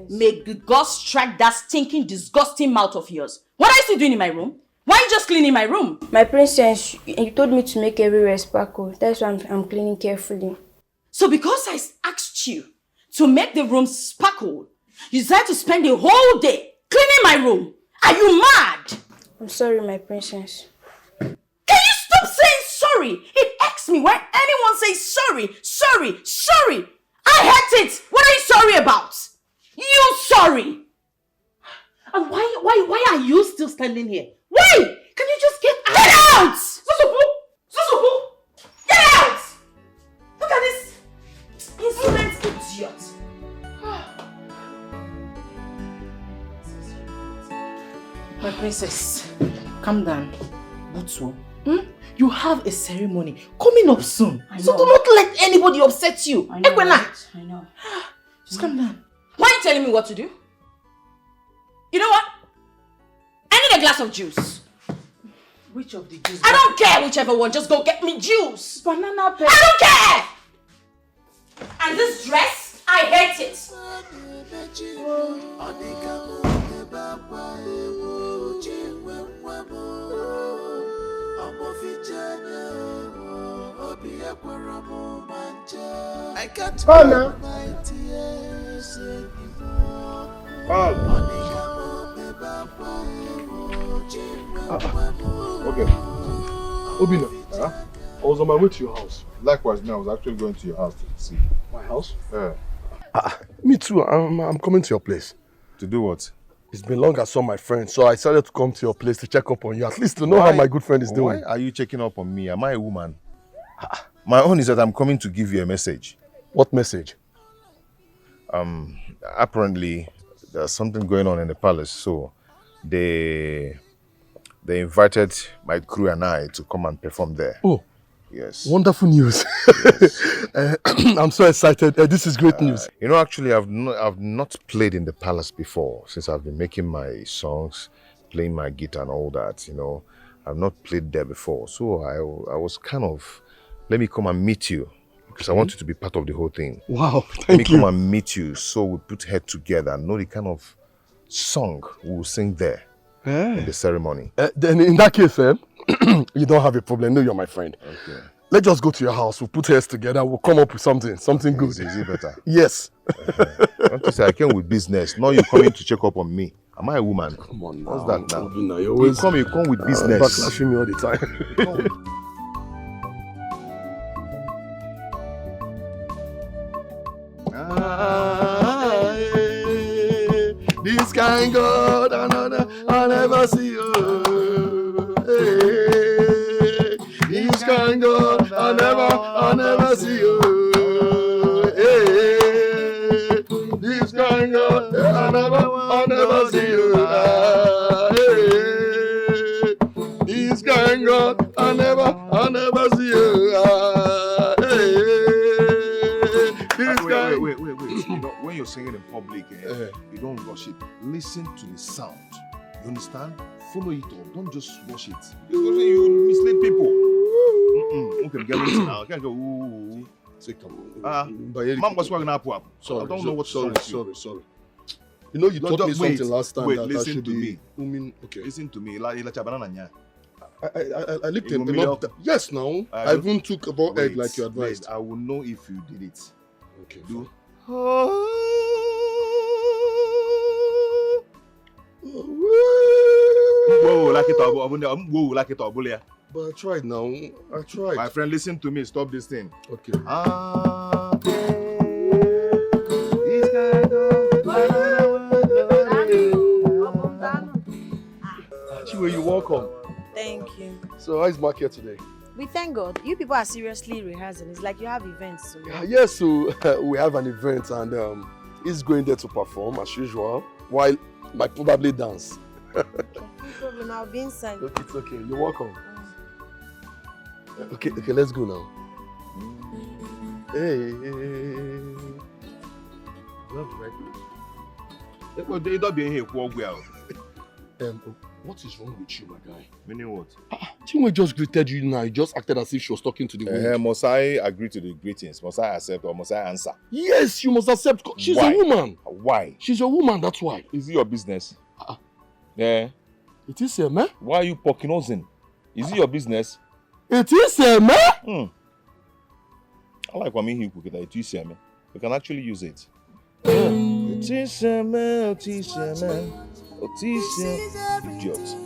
May the gods strike that stinking, disgusting mouth of yours. What are you still doing in my room? Why are you just cleaning my room? My princess, you told me to make everywhere sparkle. That's why I'm cleaning carefully. So because I asked you to make the room sparkle, you decided to spend the whole day cleaning my room? Are you mad? I'm sorry, my princess. Can you stop saying sorry? It irks me when anyone says sorry, sorry, sorry. I hate it. What are you sorry about? You sorry. And why are you still standing here? Why? Can you just get out? Get out! Susubu! Get out! Look at this insolent idiot. My princess, calm down. Butsu, you have a ceremony coming up soon. So do not let anybody upset you. I know. Right? I know. Just calm down. Why are you telling me what to do? You know what? I need a glass of juice. Which of the juice? I don't care whichever one. Just go get me juice. Banana pepper. I don't care! And this dress, I hate it. I can't Okay. Obina, I was on my way to your house. Likewise, now I was actually going to your house to see. My house? Yeah. Me too. I'm coming to your place. To do what? It's been long I saw my friend, so I decided to come to your place to check up on you, at least to know how my good friend is doing. Why are you checking up on me? Am I a woman? My own is that I'm coming to give you a message. What message? Apparently, there's something going on in the palace, so they invited my crew and I to come and perform there. Oh, yes. Wonderful news. I'm so excited. This is great news. You know, actually, I've not played in the palace before since I've been making my songs, playing my guitar and all that. You know, I've not played there before, so I was kind of, let me come and meet you because I want you to be part of the whole thing. Wow, Let me thank you. come and meet you, so we put head together and know the kind of song we will sing there in the ceremony. Then in that case, you don't have a problem. No, you're my friend. Okay. Let's just go to your house. We'll put heads together. We'll come up with something good. Is it better? Yes. Don't you say I came with business? Now you coming to check up on me. Am I a woman? Come on, what's that now? Obina, you come with business. Backlashing me all the time. This kind God, I never see you. Hey, this kind God, I never see you. Hey, this kind God, I never see you. Hey, this kind God, I never see you. Wait. You know, when you're singing in public, you don't rush it. Listen to the sound. You understand? Follow it up. Don't just rush it. You mislead people. Okay, get it now. I can't go. Ooh. Mom was working up. Sorry, I don't know what's wrong with you. Sorry. You know, you taught me something last time. Wait, that listen I should to me. Okay. Listen to me. I lived a lot. Yes, now. I even took about egg like you advised. I will know if you did it. Okay. Do. Whoa, like it. But I tried now. I tried. My friend, listen to me. Stop this thing. Okay. Chiwe, you're welcome. Thank you. So how is Mark here today? We thank God. You people are seriously rehearsing. It's like you have events. So. Yes, so we have an event and he's going there to perform as usual, while I probably dance. Okay, no problem. I'll be inside. Okay, it's okay. You're welcome. Okay, let's go now. Hey. Don't be here. What is wrong with you, my guy? Meaning what? Chinwe just greeted you now. You just acted as if she was talking to the wind. Must I agree to the greetings? Must I accept or must I answer? Yes, you must accept. She's Why? a woman. Why? She's a woman, that's why. Is it your business? Yeah. It is a man. Why are you poking us in? Is it your business? It is a man. I like what I mean here, it is a man. We can actually use it. It is a man, it is a man. It is a idiot.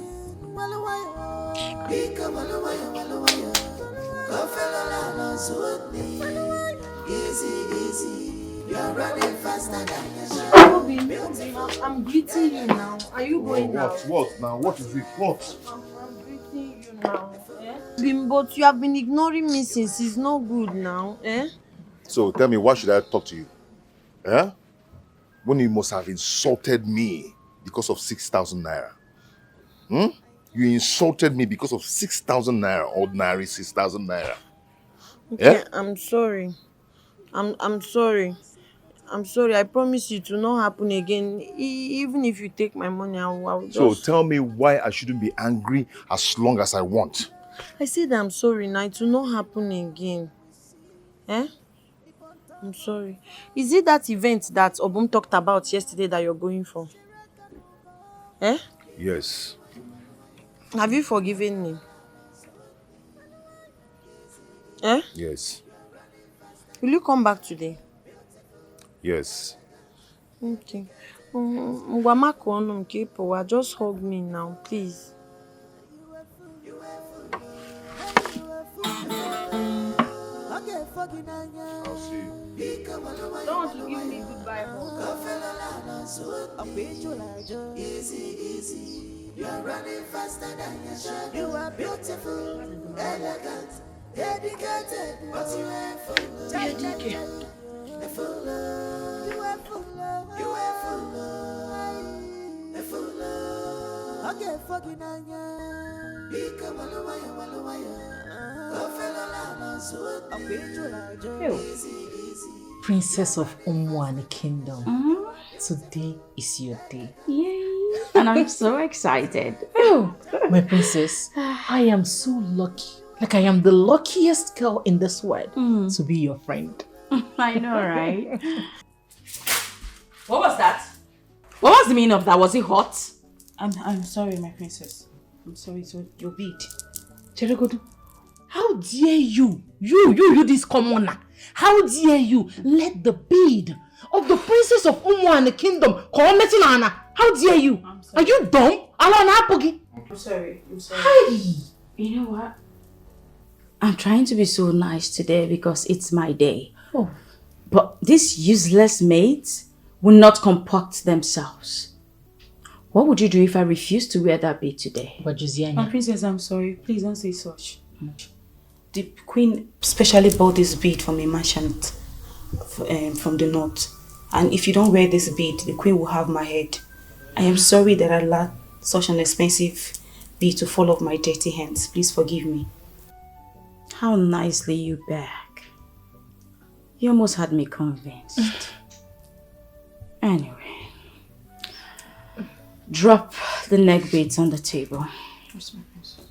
I'm greeting you now. Are you going now? What now? What is it? What? I'm greeting you now. But you have been ignoring me since it's not good now. So tell me, why should I talk to you? When you must have insulted me because of 6,000 naira. You insulted me because of 6,000 naira, ordinary 6,000 naira. Okay, I'm sorry. I'm sorry. I'm sorry. I promise you to not happen again. Even if you take my money, I'll just... So tell me why I shouldn't be angry as long as I want. I said I'm sorry now. It will not happen again. I'm sorry. Is it that event that Obum talked about yesterday that you're going for? Yes. Have you forgiven me? Yes. Will you come back today? Yes. Okay. Just hug me now, please. I'll see you. Don't want to give me goodbye hug. Easy. You are running faster than your shadow. You are beautiful, elegant, dedicated, but you are full of Dikeh. You are full of okay, fucking anya. Become a Princess of Onwy Kingdom. Today is your day. Yay! And I'm so excited. Oh, my princess, I am so lucky. Like I am the luckiest girl in this world to be your friend. I know, right? What was that? What was the meaning of that? Was it hot? I'm sorry, my princess. I'm sorry, so your bead. Cheregodu, how dare you? You this commoner. How dare you let the bead of the princess of Onwy Kingdom come meeting Anna? How dare you? Are you dumb? I'm sorry. Hey! You know what? I'm trying to be so nice today because it's my day. Oh. But these useless maids will not comport themselves. What would you do if I refused to wear that bead today? But Josiane, My princess, I'm sorry. Please don't say such. The queen specially bought this bead from a merchant from the north. And if you don't wear this bead, the queen will have my head. I am sorry that I allowed such an expensive bead to fall off my dirty hands. Please forgive me. How nicely you beg. You almost had me convinced. Anyway, drop the neck beads on the table. Yes, my princess.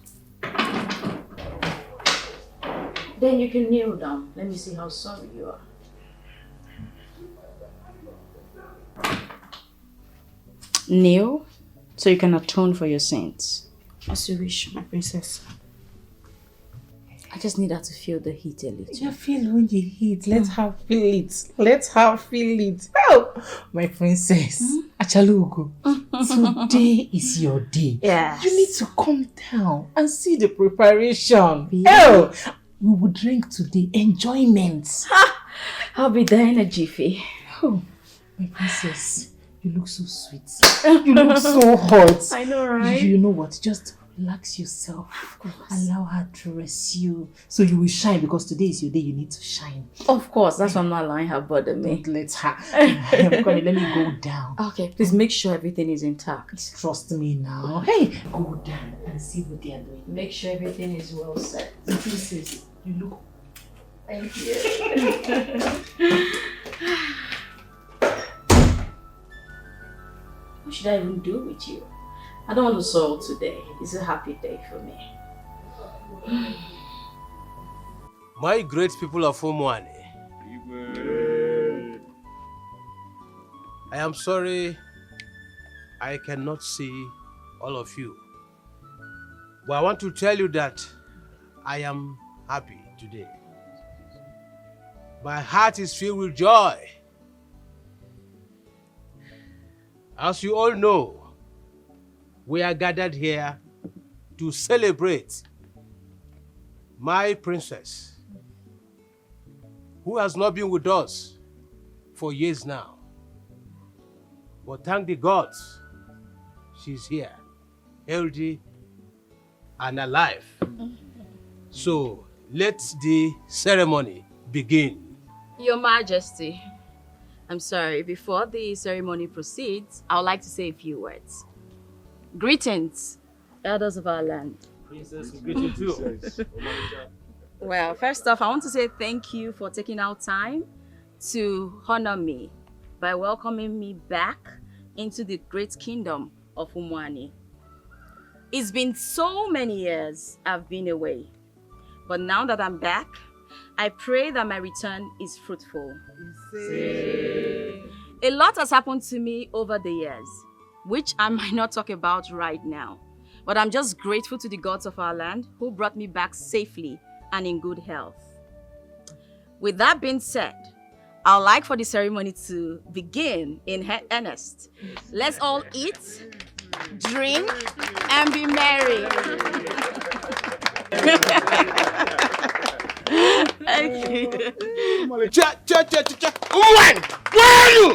Then you can kneel down. Let me see how sorry you are. Kneel so you can atone for your sins. As you wish, my princess. I just need her to feel the heat a little. you feel when you hit. Let her feel it. Let her feel it. Oh, my princess. Achalugo. Today is your day. Yes. You need to calm down and see the preparation. Yeah. Oh, we will drink today. Enjoyment. I'll be there in a jiffy. Oh, my princess. You look so sweet. You look so hot. I know, right? You know what? Just relax yourself. Allow her to rest you. So you will shine because today is your day. You need to shine. Of course, that's why I'm not allowing her bother me. Don't let her. Let me go down. Okay, please make sure everything is intact. Trust me now. Hey, go down and see what they are doing. Make sure everything is well set. Princess, you look. Thank you. What should I even do with you? I don't want to soil today. It's a happy day for me. My great people of Onwy, I am sorry I cannot see all of you. But I want to tell you that I am happy today. My heart is filled with joy. As you all know, we are gathered here to celebrate my princess, who has not been with us for years now. But thank the gods, she's here, healthy and alive. So let the ceremony begin. Your Majesty, I'm sorry, before the ceremony proceeds, I would like to say a few words. Greetings, elders of our land. Princess, we greet you too. Well, first off, I want to say thank you for taking out time to honor me by welcoming me back into the great kingdom of Onwy. It's been so many years I've been away, but now that I'm back, I pray that my return is fruitful. A lot has happened to me over the years, which I might not talk about right now, but I'm just grateful to the gods of our land who brought me back safely and in good health. With that being said, I'd like for the ceremony to begin in earnest. Let's all eat, drink, and be merry. Thank you. Onwy! Where are you?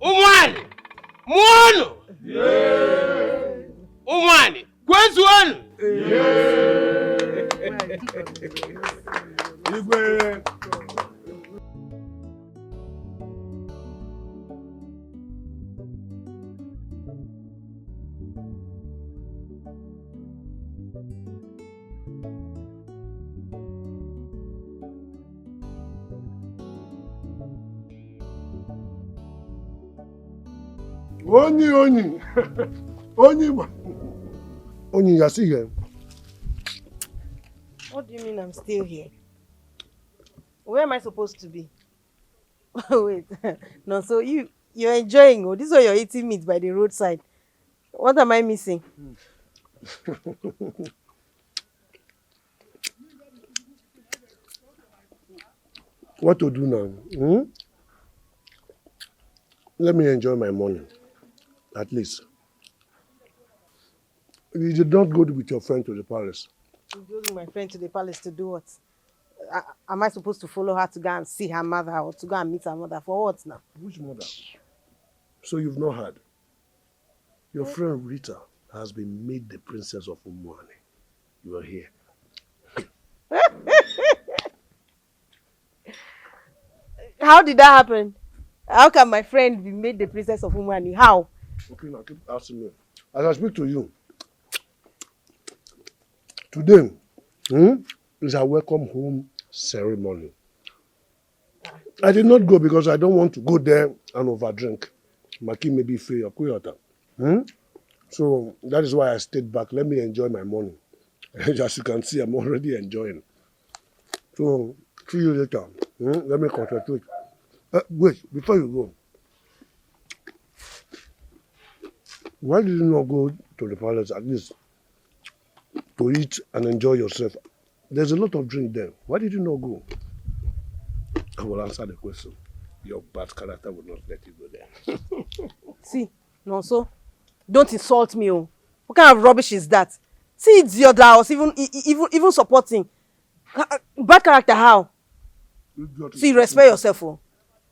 Onwy! Mono! Onwy! Where's one? Only, you are still here. What do you mean I'm still here? Where am I supposed to be? Wait, no, so you're enjoying, oh, this is why you're eating meat by the roadside. What am I missing? What to do now? Let me enjoy my morning, at least. You did not go with your friend to the palace. You go with my friend to the palace to do what? Am I supposed to follow her to go and see her mother or to go and meet her mother? For what now? Which mother? So you've not heard? Your friend Rita has been made the princess of Onwy. You are here. How did that happen? How can my friend be made the princess of Onwy? How? Okay, now keep asking me. As I speak to you, today is a welcome home ceremony. I did not go because I don't want to go there and overdrink. Maki may be free or kuyota. So that is why I stayed back. Let me enjoy my morning. As you can see, I'm already enjoying. So see you later. Let me concentrate. Wait, before you go. Why did you not go to the palace at least to eat and enjoy yourself? There's a lot of drink there. Why did you not go? I will answer the question. Your bad character will not let you go there. See, Nonso, don't insult me. Oh. What kind of rubbish is that? See, it's your house, even supporting. Bad character, how? See, respect yourself. Oh.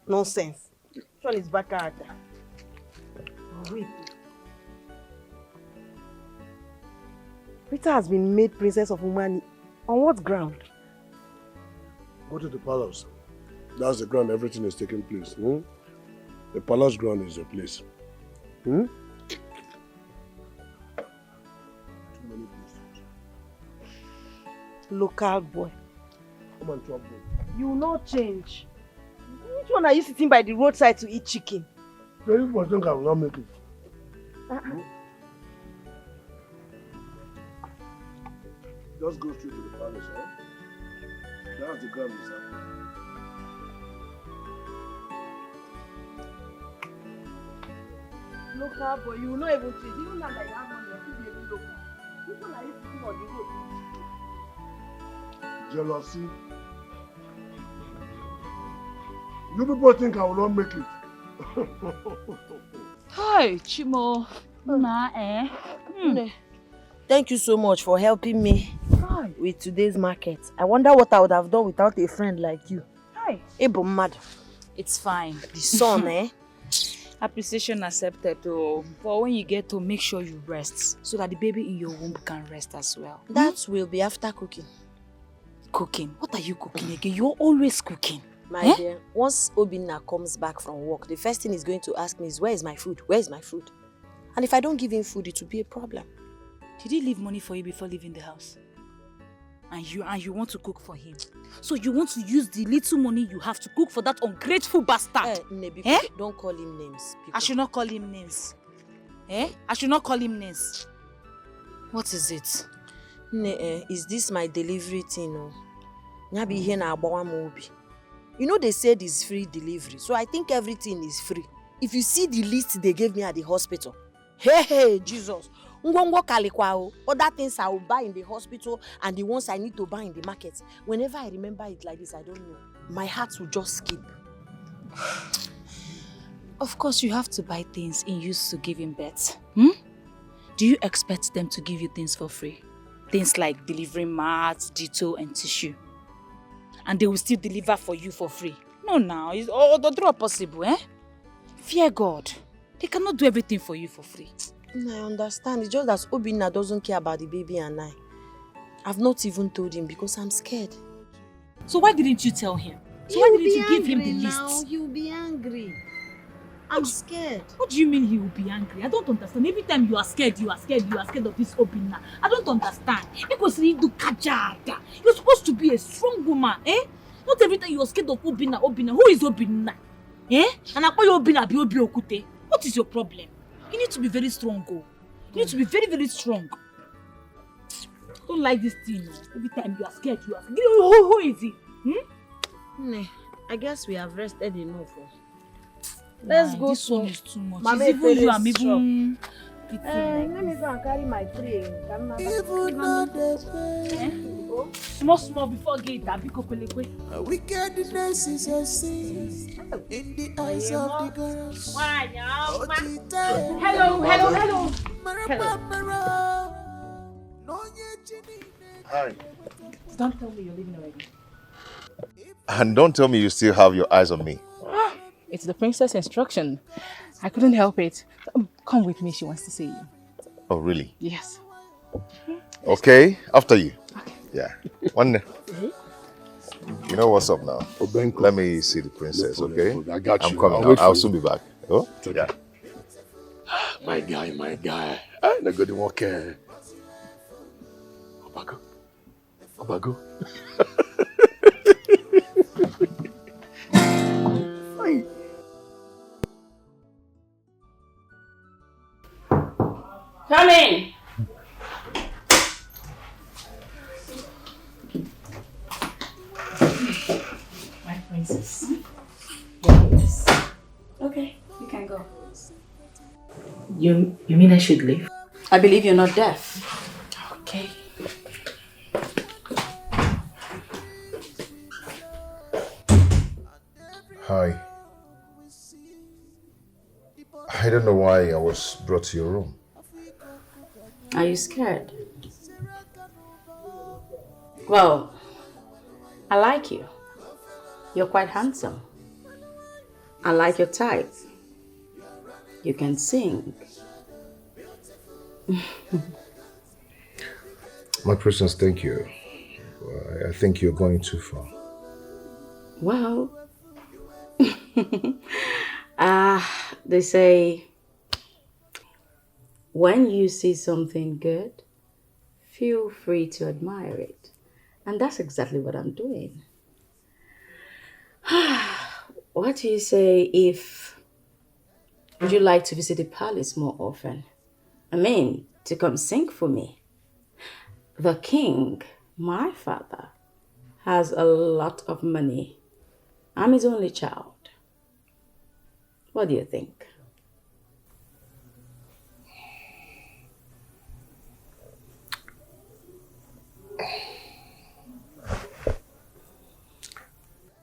Nonsense. Which one is bad character? Wait. Rita has been made princess of Onwy. On what ground? Go to the palace. That's the ground everything is taking place. The palace ground is the place. Too many places. Local boy. Come on, trouble. You will not change. Which one are you sitting by the roadside to eat chicken? So you must think I will not make it. Just go straight to the palace, huh? That's the grand reserve. Local boy, you will not even treat. Even now that you have money, you're still even local. People are sitting on the road. Jealousy. You people think I will not make it. Hi, Chimo. Thank you so much for helping me with today's market. I wonder what I would have done without a friend like you. Hi. Ebo mad. It's fine. The sun, eh? Appreciation accepted, though. But when you get home, make sure you rest so that the baby in your womb can rest as well. That will be after cooking. Cooking? What are you cooking again? You're always cooking. My dear, once Obinna comes back from work, the first thing he's going to ask me is, where is my food? Where is my food? And if I don't give him food, it will be a problem. Did he leave money for you before leaving the house? And you want to cook for him? So you want to use the little money you have to cook for that ungrateful bastard? Don't call him names. I should not call him names. I should not call him names. What is it? Is this my delivery thing? You know they said it's free delivery, so I think everything is free. If you see the list they gave me at the hospital, hey, Jesus. Other things I will buy in the hospital and the ones I need to buy in the market. Whenever I remember it like this, I don't know. My heart will just skip. Of course, you have to buy things in use to give him birth. Do you expect them to give you things for free? Things like delivering mats, ditto, and tissue. And they will still deliver for you for free. No, now. It's all the possible, eh? Fear God. They cannot do everything for you for free. I understand. It's just that Obinna doesn't care about the baby and I. I've not even told him because I'm scared. So why didn't you tell him? So why didn't you give him the list? He'll be angry. I'm scared. What do you mean he will be angry? I don't understand. Every time you are scared of this Obinna. I don't understand. Because you do kajada. You're supposed to be a strong woman, eh? Not every time you are scared of Obinna. Who is Obinna? Eh? And I call you Obinna bi Obi Okute. What is your problem? You need to be very strong, You need to be very, very strong. Don't like this thing, Every time you are scared. Who is he? I guess we have rested enough. Let's go. This one is too much. Mama, it's even you, I'm even... let me go and carry my tray. Small before gate. Wickedness is a sin in the eyes of the girls. Hello. Hi. Don't tell me you're leaving already. And don't tell me you still have your eyes on me. It's the princess instruction. I couldn't help it. Come with me, she wants to see you. Oh, really? Yes. Okay, after you. Okay. Yeah. One. You know what's up now? Let me see the princess, okay? I got you. I'm coming. I'll soon be back. Oh? Yeah. My guy. I'm not going to walk. Obago. Come in. My princess. Yes. Okay, you can go. You mean I should leave? I believe you're not deaf. Okay. Hi. I don't know why I was brought to your room. Are you scared? Well, I like you. You're quite handsome. I like your type. You can sing. My princess, thank you. I think you're going too far. Well, they say, when you see something good, feel free to admire it. And that's exactly what I'm doing. What do you say if would you like to visit the palace more often? I mean, to come sing for me. The king, my father, has a lot of money. I'm his only child. What do you think?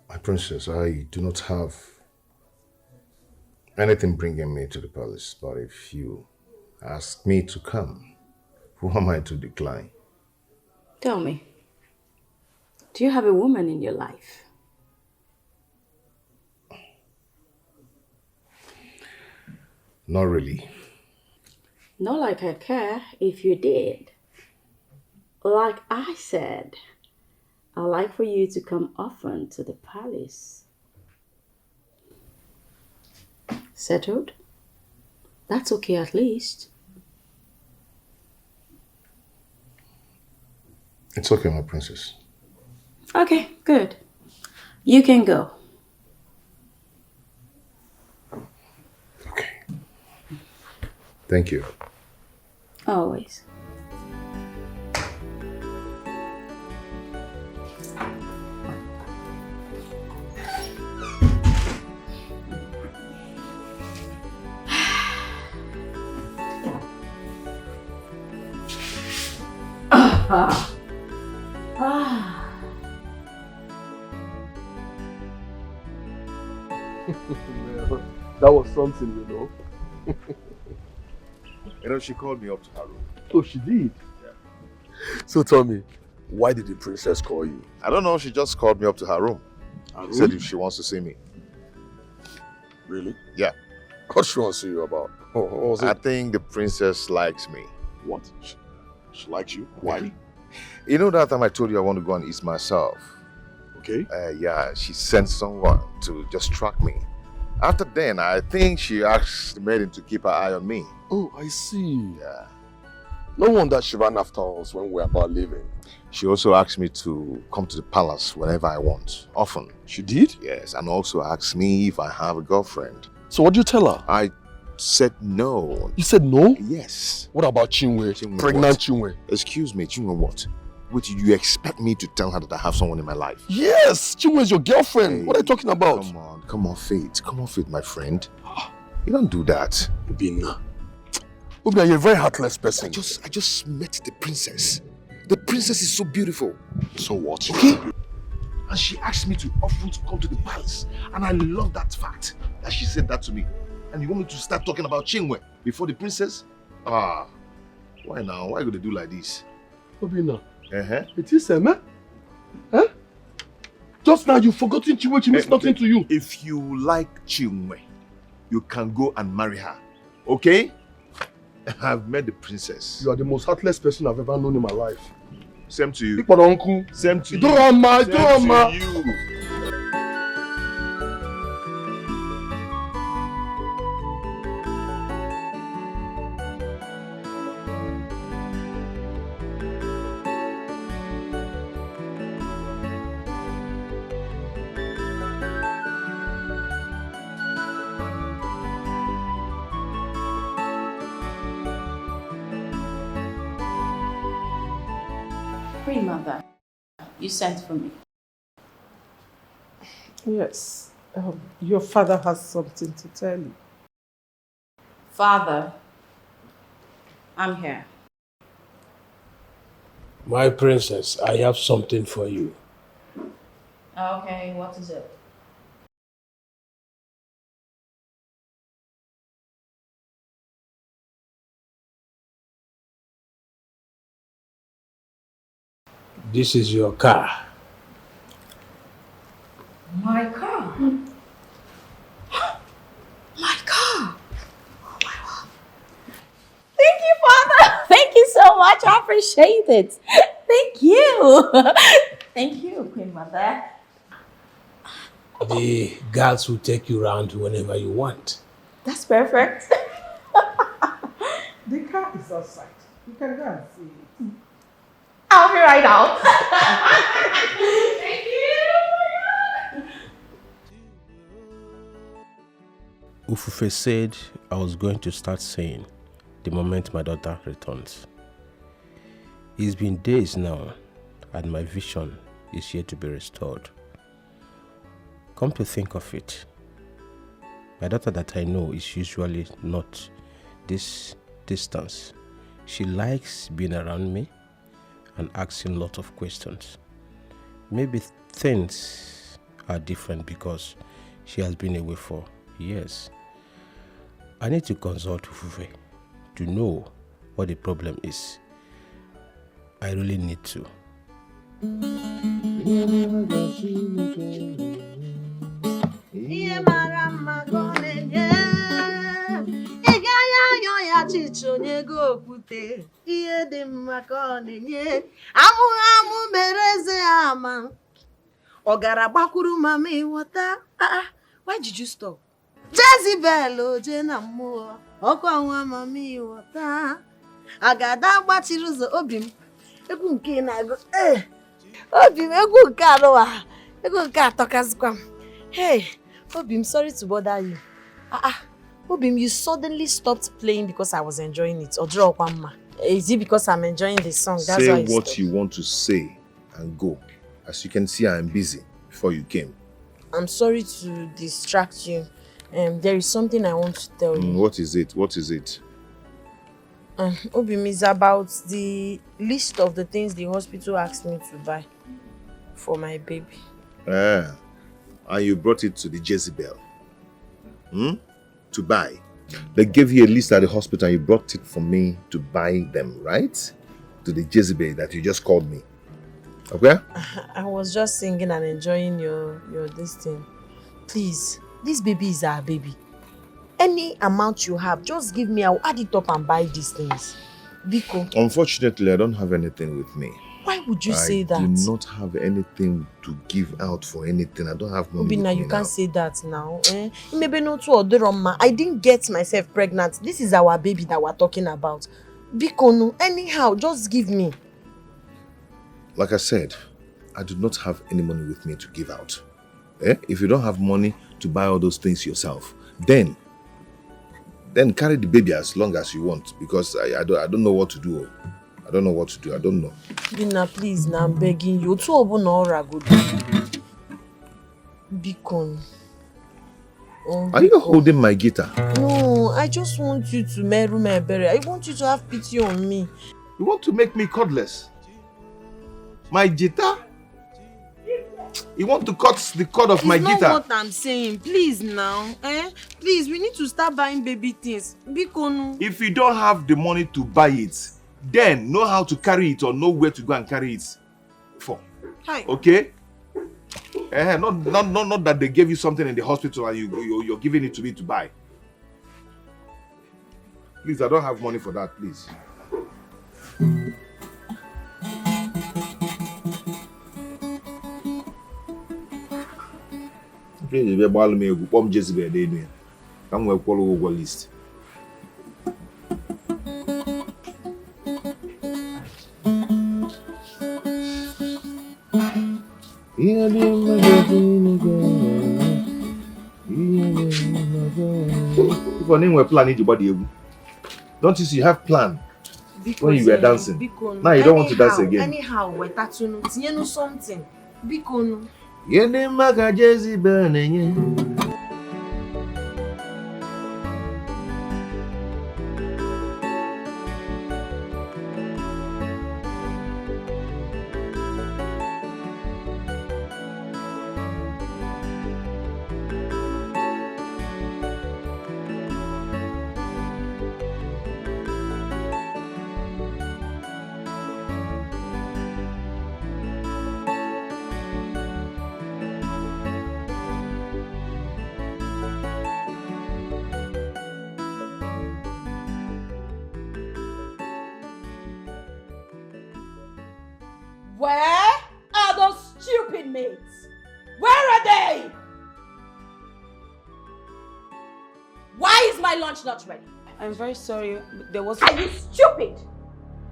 My princess, I do not have anything bringing me to the palace, but if you ask me to come, who am I to decline? Tell me, do you have a woman in your life? Not really. Not like I care if you did. Like I said, I'd like for you to come often to the palace. Settled? That's okay at least. It's okay, my princess. Okay, good. You can go. Okay. Thank you. Always. That was something, you know. You know, she called me up to her room. Oh, she did? Yeah. So tell me, why did the princess call you? I don't know, she just called me up to her room. Her Said room? if she wants to see me. Really? Yeah. What she wants to see you about? Oh, what was I it? think the princess likes me. What? She likes you? Why? You know that time I told you I want to go and eat myself? Okay. Yeah, she sent someone to just track me. After then, I think she asked the maiden to keep her eye on me. Oh, I see. Yeah. No wonder she ran after us when we were about leaving. She also asked me to come to the palace whenever I want, often. She did? Yes, and also asked me if I have a girlfriend. So what did you tell her? I said no. You said no? Yes. What about Chinwe? Chinwe Pregnant what? Chinwe? Excuse me, Chinwe what? Wait, you expect me to tell her that I have someone in my life? Yes! Chinwe is your girlfriend. Hey, what are you talking about? Come on, Faith. Come on, Faith, my friend. You don't do that. Ubina, you're a very heartless person. I just met the princess. The princess is so beautiful. So what? Okay? And she asked me to often to come to the palace. And I love that fact that she said that to me. And you want me to start talking about Chinwe before the princess? Ah, why now? Why are you going to do like this? Ubina, It is Emma? Huh? Just now you've forgotten Chinwe, she means nothing to you. If you like Chinwe, you can go and marry her. Okay? I've met the princess. You are the most heartless person I've ever known in my life. Same to you. Uncle. Same to you. Same to you. Queen Mother, you sent for me. Yes. Your father has something to tell you. Father, I'm here. My princess, I have something for you. Okay, what is it? This is your car. My car? My car? Oh my God. Thank you, Father. Thank you so much. I appreciate it. Thank you. Thank you, Queen Mother. The guards will take you around whenever you want. That's perfect. The car is outside. You can go and see it. I'll be right out. Thank you. Ufufe said I was going to start saying the moment my daughter returns. It's been days now, and my vision is yet to be restored. Come to think of it, my daughter that I know is usually not this distance. She likes being around me and asking a lot of questions. Maybe things are different because she has been away for years. I need to consult Ufufe to know what the problem is. I really need to. Why did you stop? Jezebel, Jena Moore, Okonkwo, Mami, water. Agada Batiruzo Obim. Egunke na go. Obim, Egunka Loa. Egunka Tokasquam. Hey, Obim, sorry to bother you. Obim, you suddenly stopped playing because I was enjoying it. Or draw Kwamma. Is it because I'm enjoying the song? That's say why you what stopped. you want to say and go. As you can see, I'm busy before you came. I'm sorry to distract you. There is something I want to tell you. What is it? What is it? Obim, is about the list of the things the hospital asked me to buy for my baby. And you brought it to the Jezebel. To buy. They gave you a list at the hospital and you brought it for me to buy them, right? To the Jezebel that you just called me. Okay? I was just singing and enjoying your this thing. Please, this baby is our baby. Any amount you have, just give me. I'll add it up and buy these things. Biko. Unfortunately, I don't have anything with me. Why would you say that? I do not have anything to give out for anything. I don't have money. Obina, you can't say that now. Maybe not to Odoroma. I didn't get myself pregnant. This is our baby that we're talking about. Biko, no. Anyhow, just give me. Like I said, I do not have any money with me to give out. If you don't have money to buy all those things yourself, then carry the baby as long as you want, because I don't know what to do. I don't know what to do. I don't know. Bina, please, now I'm begging you. Two of no good. Bikon. Are you holding my guitar? No, I just want you to meru me bere. I want you to have pity on me. You want to make me cordless? My guitar? You want to cut the cord of my guitar? It's not what I'm saying. Please now. Please, we need to start buying baby things. Bikonu. If you don't have the money to buy it, then know how to carry it or know where to go and carry it for. Hi. Okay? Not that they gave you something in the hospital and you're giving it to me to buy. Please, I don't have money for that, please. Please, if you buy me a bomb Jezebel, then come with a list. If your name were planning to body, don't you see you have plan when you were dancing? Now you don't want to dance again. Anyhow, we're tattooing. You know something. Bikono. Your name Maga Jezebel. Where are those stupid maids? Where are they? Why is my lunch not ready? I'm very sorry. There was... Are you stupid?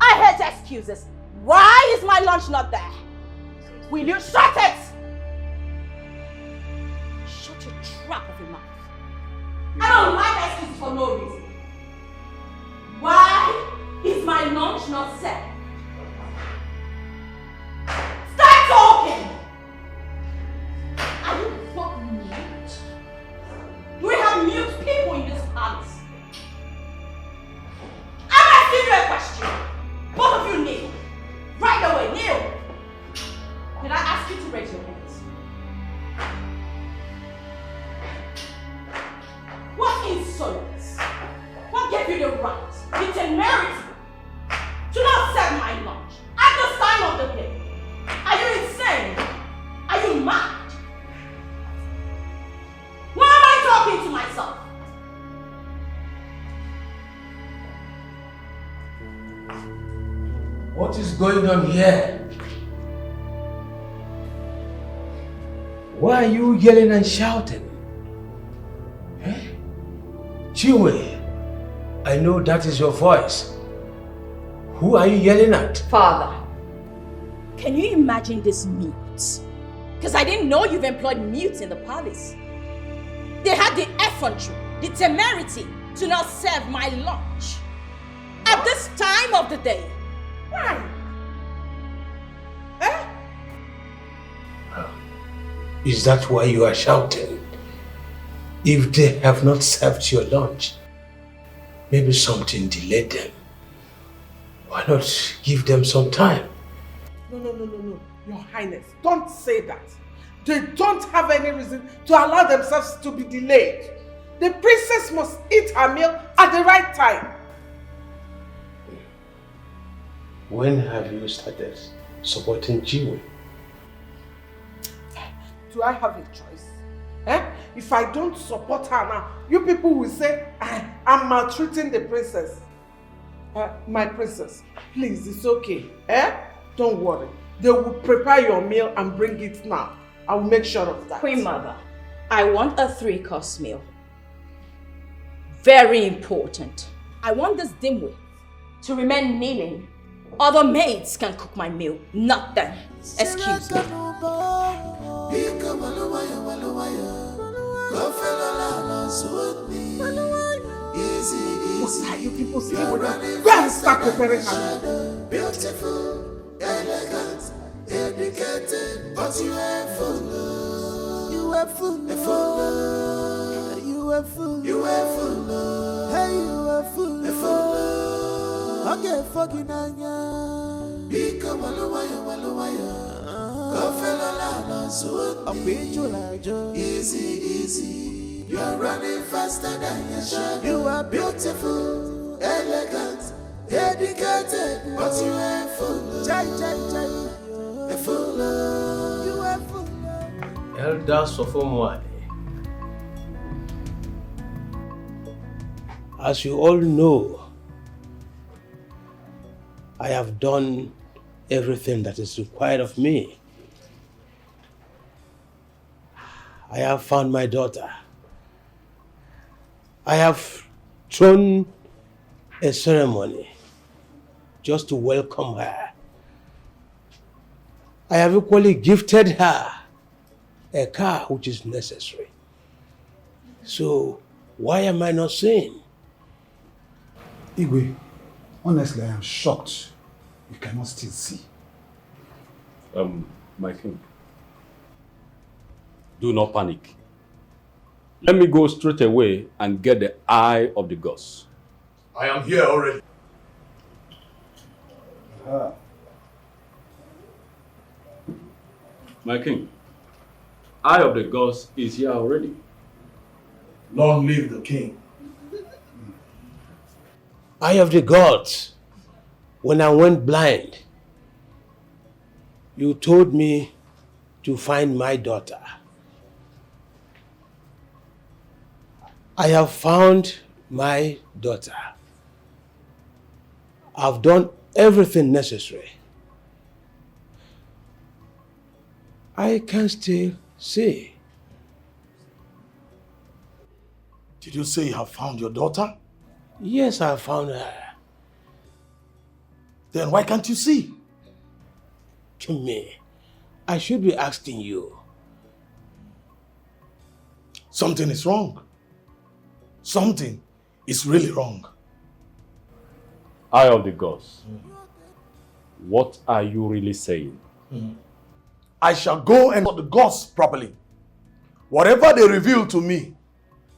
I hate excuses. Why is my lunch not there? Will you shut it? Shut your trap of your mouth. I don't like excuses for no reason. Why is my lunch not set? words. What gave you the right, the temerity, to not serve my lunch at this time of the day? Are you insane? Are you mad? Why am I talking to myself? What is going on here? Why are you yelling and shouting? Eh? Chiwe, I know that is your voice. Who are you yelling at? Father, can you imagine this mute? Because I didn't know you've employed mutes in the palace. They had the effrontery, the temerity to not serve my lunch at this time of the day. Why? Eh? Is that why you are shouting? If they have not served your lunch, maybe something delayed them. Why not give them some time? No. Your Highness, don't say that. They don't have any reason to allow themselves to be delayed. The princess must eat her meal at the right time. When have you started supporting Chiwe? Do I have a choice? If I don't support her now, you people will say I'm maltreating the princess. My princess, please, it's okay. Don't worry. They will prepare your meal and bring it now. I will make sure of that. Queen Mother, I want a 3-course meal. Very important. I want this dimwit to remain kneeling. Other maids can cook my meal, not them. Excuse me. What are you people saying with that? Go and start preparing her. Beautiful, elegant, educated, but you are full. You are full. You are full. You are full. Hey, you are full. Okay, fucking anya. Become walawaya. Easy. You are running faster than your shadow. You are beautiful, elegant, dedicated, but you are full. You are full. Elder Sofomwani. As you all know, I have done everything that is required of me. I have found my daughter. I have thrown a ceremony just to welcome her. I have equally gifted her a car which is necessary. So why am I not saying? Igwe, honestly, I am shocked. You cannot still see. My king, do not panic. Let me go straight away and get the eye of the gods. I am here already. My king, eye of the gods is here already. Long live the king. Eye of the gods, when I went blind, you told me to find my daughter. I have found my daughter. I've done everything necessary. I can still see. Did you say you have found your daughter? Yes, I found her. Then why can't you see? To me, I should be asking you. Something is wrong. Something is really wrong. Eye of the gods, what are you really saying? I shall go and tell the gods properly. Whatever they reveal to me,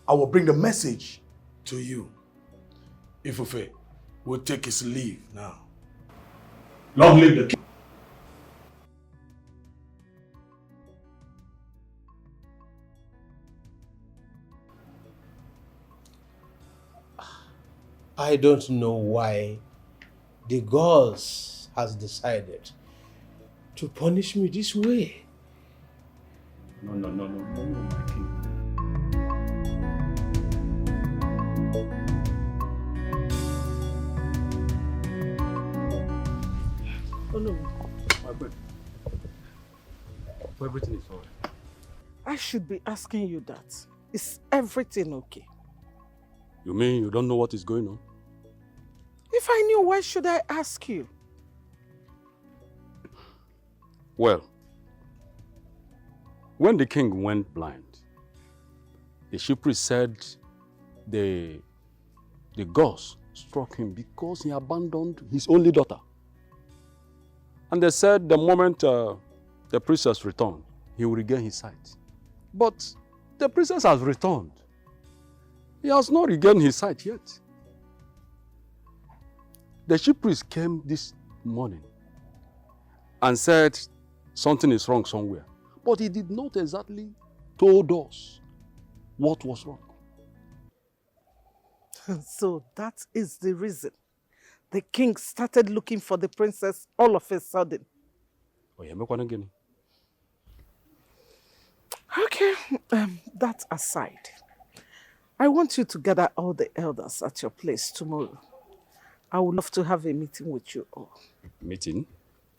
I will bring the message to you. Ifufe will take his leave now. Long live the king. I don't know why the gods has decided to punish me this way. No, my king. Oh no, my bad. Everything is alright. I should be asking you that. Is everything okay? You mean you don't know what is going on? If I knew, why should I ask you? Well, when the king went blind, the chief priest said the gods struck him because he abandoned his only daughter. And they said the moment the princess returned, he will regain his sight. But the princess has returned. He has not regained his sight yet. The chief priest came this morning and said something is wrong somewhere. But he did not exactly told us what was wrong. So that is the reason the king started looking for the princess all of a sudden. Okay, that aside, I want you to gather all the elders at your place tomorrow. I would love to have a meeting with you all. Meeting?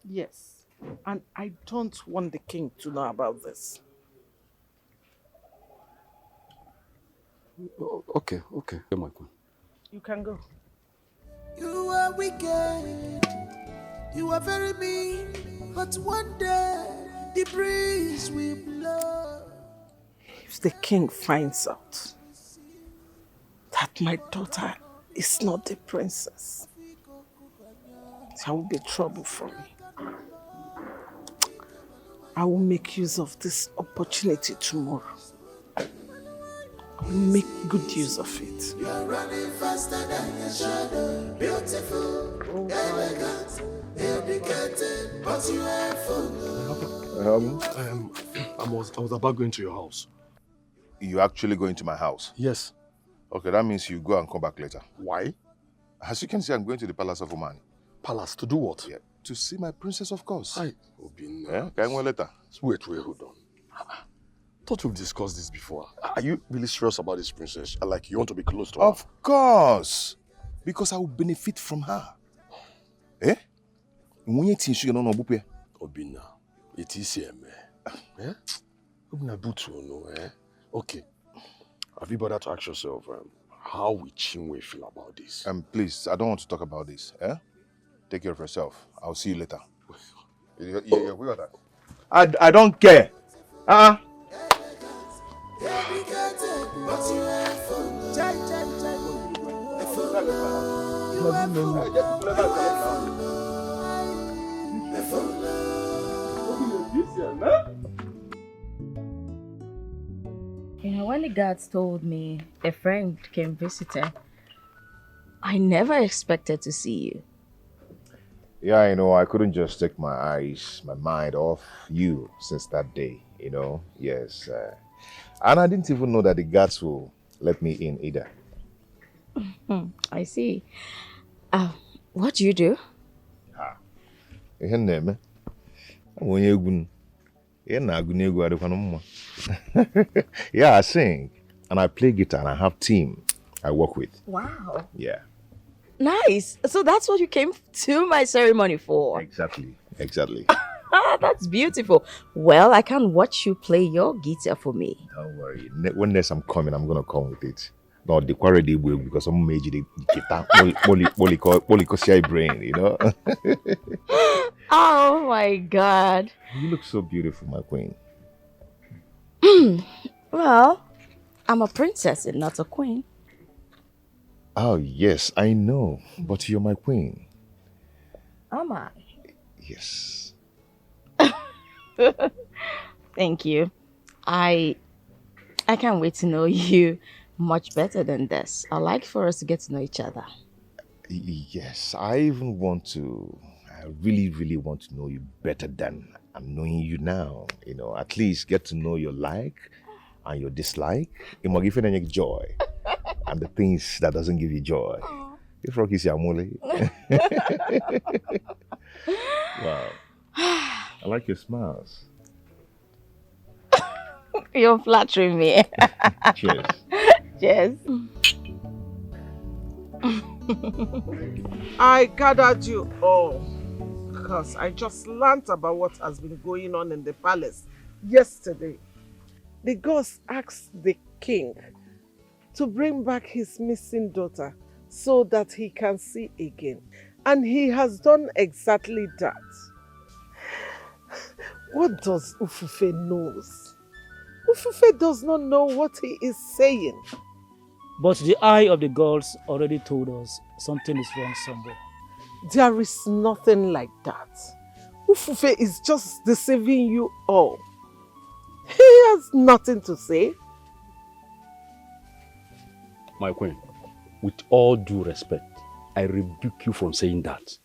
Yes, and I don't want the king to know about this. Okay, my queen. You can go. You are wicked, you are very mean, but one day the breeze will blow. If the king finds out that my daughter is not the princess, there will be trouble for me. I will make use of this opportunity tomorrow. I will make good use of it. You are running faster than your shadow. Beautiful, elegant, educated, but you are full. I was about going to your house. You actually going to my house? Yes. Okay, that means you go and come back later. Why? As you can see, I'm going to the palace of Oman. Palace, to do what? Yeah, to see my princess, of course. Obin. Yeah, can go later. Wait, hold on. Thought we've discussed this before. Are you really serious about this princess? Like you want to be close to her? Of course. Because I will benefit from her. Eh? Obina, it is here, man. Eh? Obina, do to know, eh? Okay. Have you bothered to ask yourself how will Chinwe feel about this? Please, I don't want to talk about this. Eh? Take care of yourself. I'll see you later. I don't care. You know, when the guards told me a friend came visiting, I never expected to see you. Yeah, I know. I couldn't just take my mind off you since that day, you know. Yes. And I didn't even know that the guards will let me in either. I see. What do you do? Yeah, I sing. And I play guitar and I have team I work with. Wow. Yeah. Nice. So that's what you came to my ceremony for? Exactly. That's beautiful. Well, I can watch you play your guitar for me. Don't worry. When next I'm coming, I'm going to come with it. No, the quarry will because I'm made the guitar. Molly brain, you know? Oh my God. You look so beautiful, my queen. Well, I'm a princess and not a queen. Oh, yes, I know. But you're my queen. Am I? Yes. Thank you. I can't wait to know you much better than this. I'd like for us to get to know each other. Yes, I really, really want to know you better than I'm knowing you now. You know, at least get to know your like and your dislike. It might give you joy and the things that doesn't give you joy. This rock is Yamule. Wow. I like your smiles. You're flattering me. Cheers. Cheers. I gathered you all because I just learned about what has been going on in the palace yesterday. The gods asked the king to bring back his missing daughter so that he can see again. And he has done exactly that. What does Ufufe knows? Ufufe does not know what he is saying. But the eye of the gods already told us something is wrong somewhere. There is nothing like that. Ufufe is just deceiving you all. He has nothing to say. My queen, with all due respect, I rebuke you from saying that.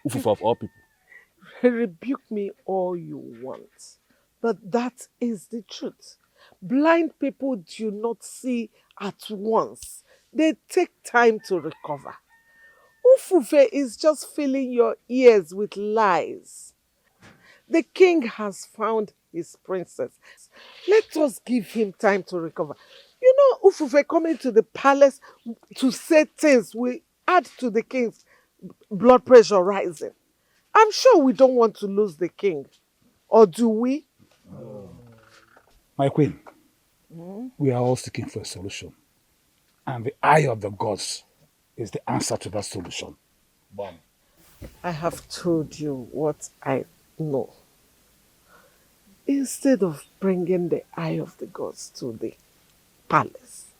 Ufufa of all people. Rebuke me all you want, but that is the truth. Blind people do not see at once. They take time to recover. Ufufe is just filling your ears with lies. The king has found his princess. Let us give him time to recover. You know, Ufufe coming to the palace to say things will add to the king's blood pressure rising. I'm sure we don't want to lose the king. Or do we? My queen, we are all seeking for a solution. And the eye of the gods is the answer to that solution. Bam. I have told you what I know. Instead of bringing the eye of the gods to the palace,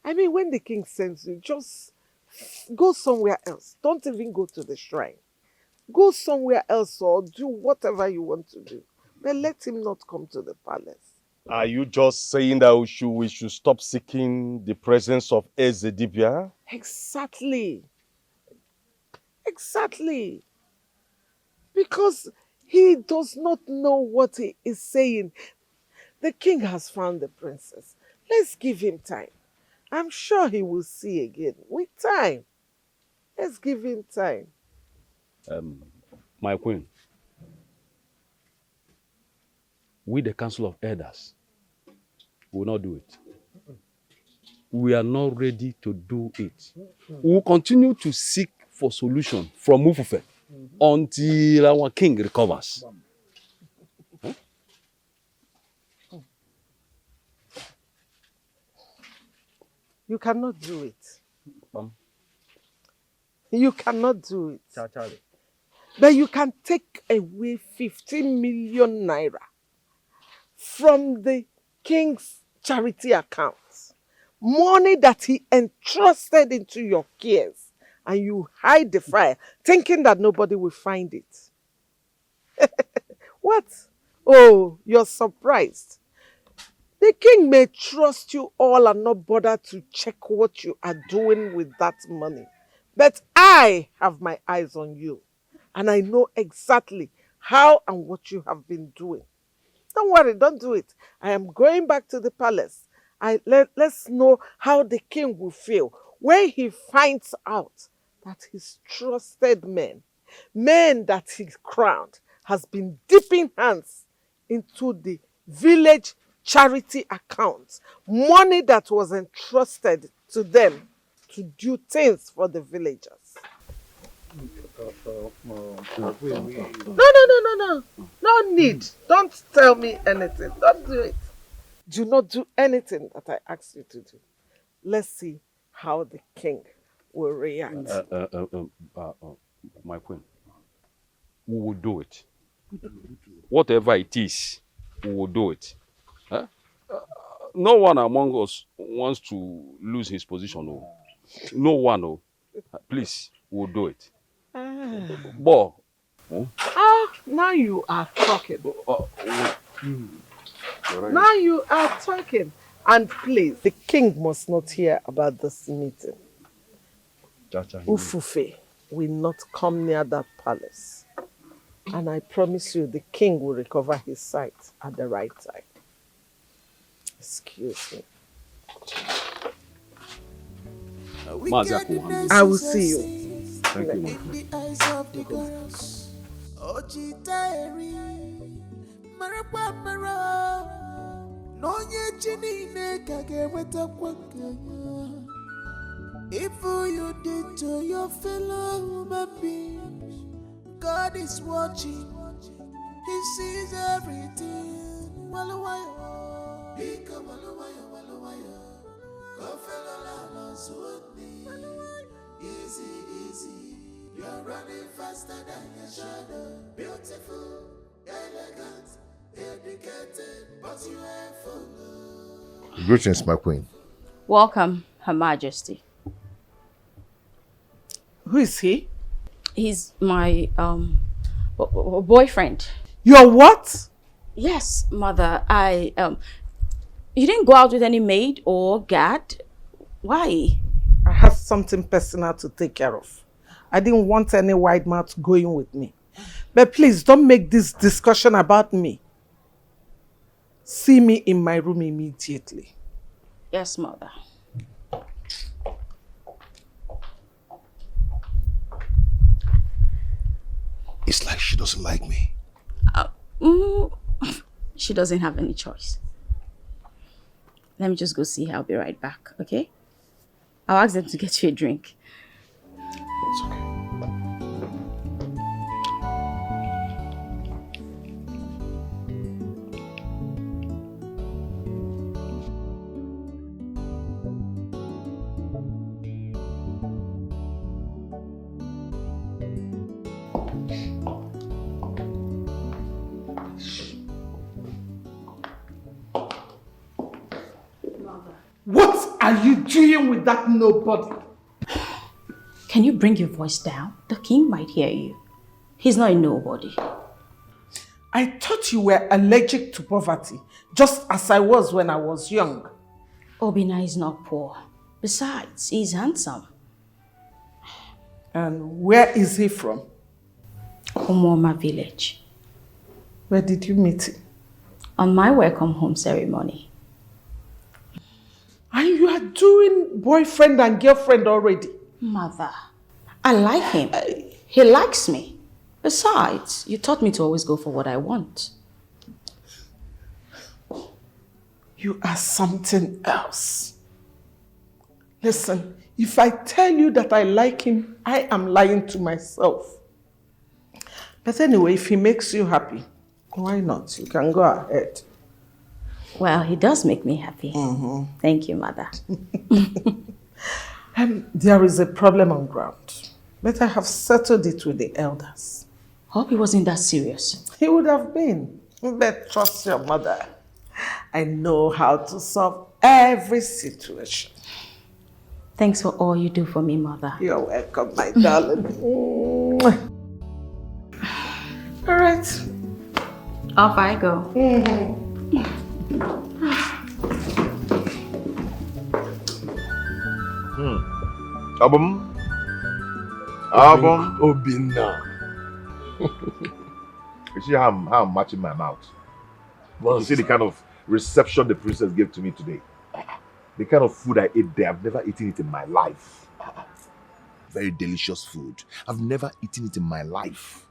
I mean, when the king sends you, just go somewhere else. Don't even go to the shrine. Go somewhere else or do whatever you want to do. But let him not come to the palace. Are you just saying that we should stop seeking the presence of Ezedibia? Exactly. Exactly. Because he does not know what he is saying. The king has found the princess. Let's give him time. I'm sure he will see again. With time. Let's give him time. My queen, we the Council of Elders will not do it. We are not ready to do it. We will continue to seek for solution from Ufufe until our king recovers. Huh? You cannot do it. You cannot do it. But you can take away 15 million naira from the king's charity account. Money that he entrusted into your cares. And you hide the fire, thinking that nobody will find it. What? Oh, you're surprised. The king may trust you all and not bother to check what you are doing with that money. But I have my eyes on you. And I know exactly how and what you have been doing. Don't worry, don't do it. I am going back to the palace. Let's know how the king will feel when he finds out that his trusted men that he crowned, has been dipping hands into the village charity accounts. Money that was entrusted to them to do things for the villagers. No. No need. Don't tell me anything. Don't do it. Do not do anything that I ask you to do. Let's see how the king will react. My queen, we will do it. Whatever it is, we will do it. Huh? No one among us wants to lose his position. No, no one. No. Please, we'll do it. But, now you are talking. Now you are talking. And please, the king must not hear about this meeting. Ufufe will not come near that palace. And I promise you, the king will recover his sight at the right time. Excuse me. I will see you. Thank you, my friend. If you did to your fellow human beings, God is watching. He sees everything. Easy, easy. You're running faster than your shadow. Beautiful, elegant, educated, but you ain't full. Greetings, my queen. Welcome, Her Majesty. Who is he? He's my boyfriend. Your what? Yes, mother. You didn't go out with any maid or guard? Why? I have something personal to take care of. I didn't want any wide mouth going with me. But please don't make this discussion about me. See me in my room immediately. Yes, mother. It's like she doesn't like me. She doesn't have any choice. Let me just go see her. I'll be right back, okay? I'll ask them to get you a drink. It's okay. What are you doing with that nobody? Can you bring your voice down? The king might hear you. He's not a nobody. I thought you were allergic to poverty, just as I was when I was young. Obina is not poor. Besides, he's handsome. And where is he from? Umoma village. Where did you meet him? On my welcome home ceremony. And you are doing boyfriend and girlfriend already? Mother, I like him. He likes me. Besides, you taught me to always go for what I want. You are something else. Listen, if I tell you that I like him, I am lying to myself. But anyway, if he makes you happy, why not? You can go ahead. Well, he does make me happy. Thank you, Mother. There is a problem on ground, but I have settled it with the elders. Hope it wasn't that serious. He would have been, but trust your mother. I know how to solve every situation. Thanks for all you do for me, Mother. You're welcome, my darling. All right. Off I go. Album. Obina. You see how I'm matching my mouth? You see the kind of reception the princess gave to me today? The kind of food I ate there, I've never eaten it in my life. Very delicious food. I've never eaten it in my life.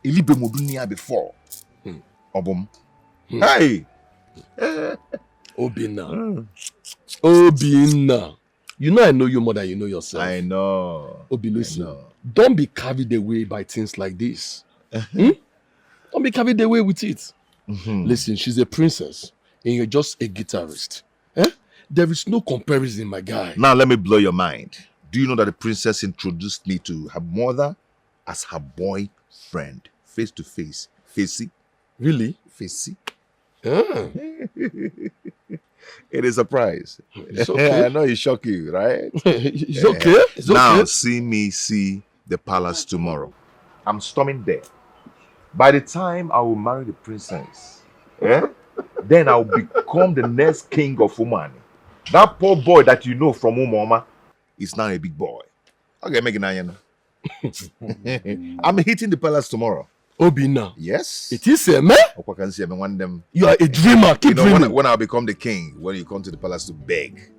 Elibe modunia before. Obum. Hey! Obina. Obina. You know I know you more than you know yourself. I know. Obi, listen. Don't be carried away by things like this. Don't be carried away with it. Listen, she's a princess and you're just a guitarist. There is no comparison, my guy. Now let me blow your mind. Do you know that the princess introduced me to her mother as her boyfriend? Face to face. Facey. Really? Facey. It is a surprise. It's okay. I know it shock you, right? It's okay. It's now okay. see me see the palace tomorrow. I'm storming there. By the time I will marry the princess, then I will become the next king of Umani. That poor boy that you know from Umoma is now a big boy. Okay, make it now. I'm hitting the palace tomorrow. Obina. Yes. It is a man. One them. You are a dreamer. Keep dreaming. When I'll become the king, when you come to the palace to beg.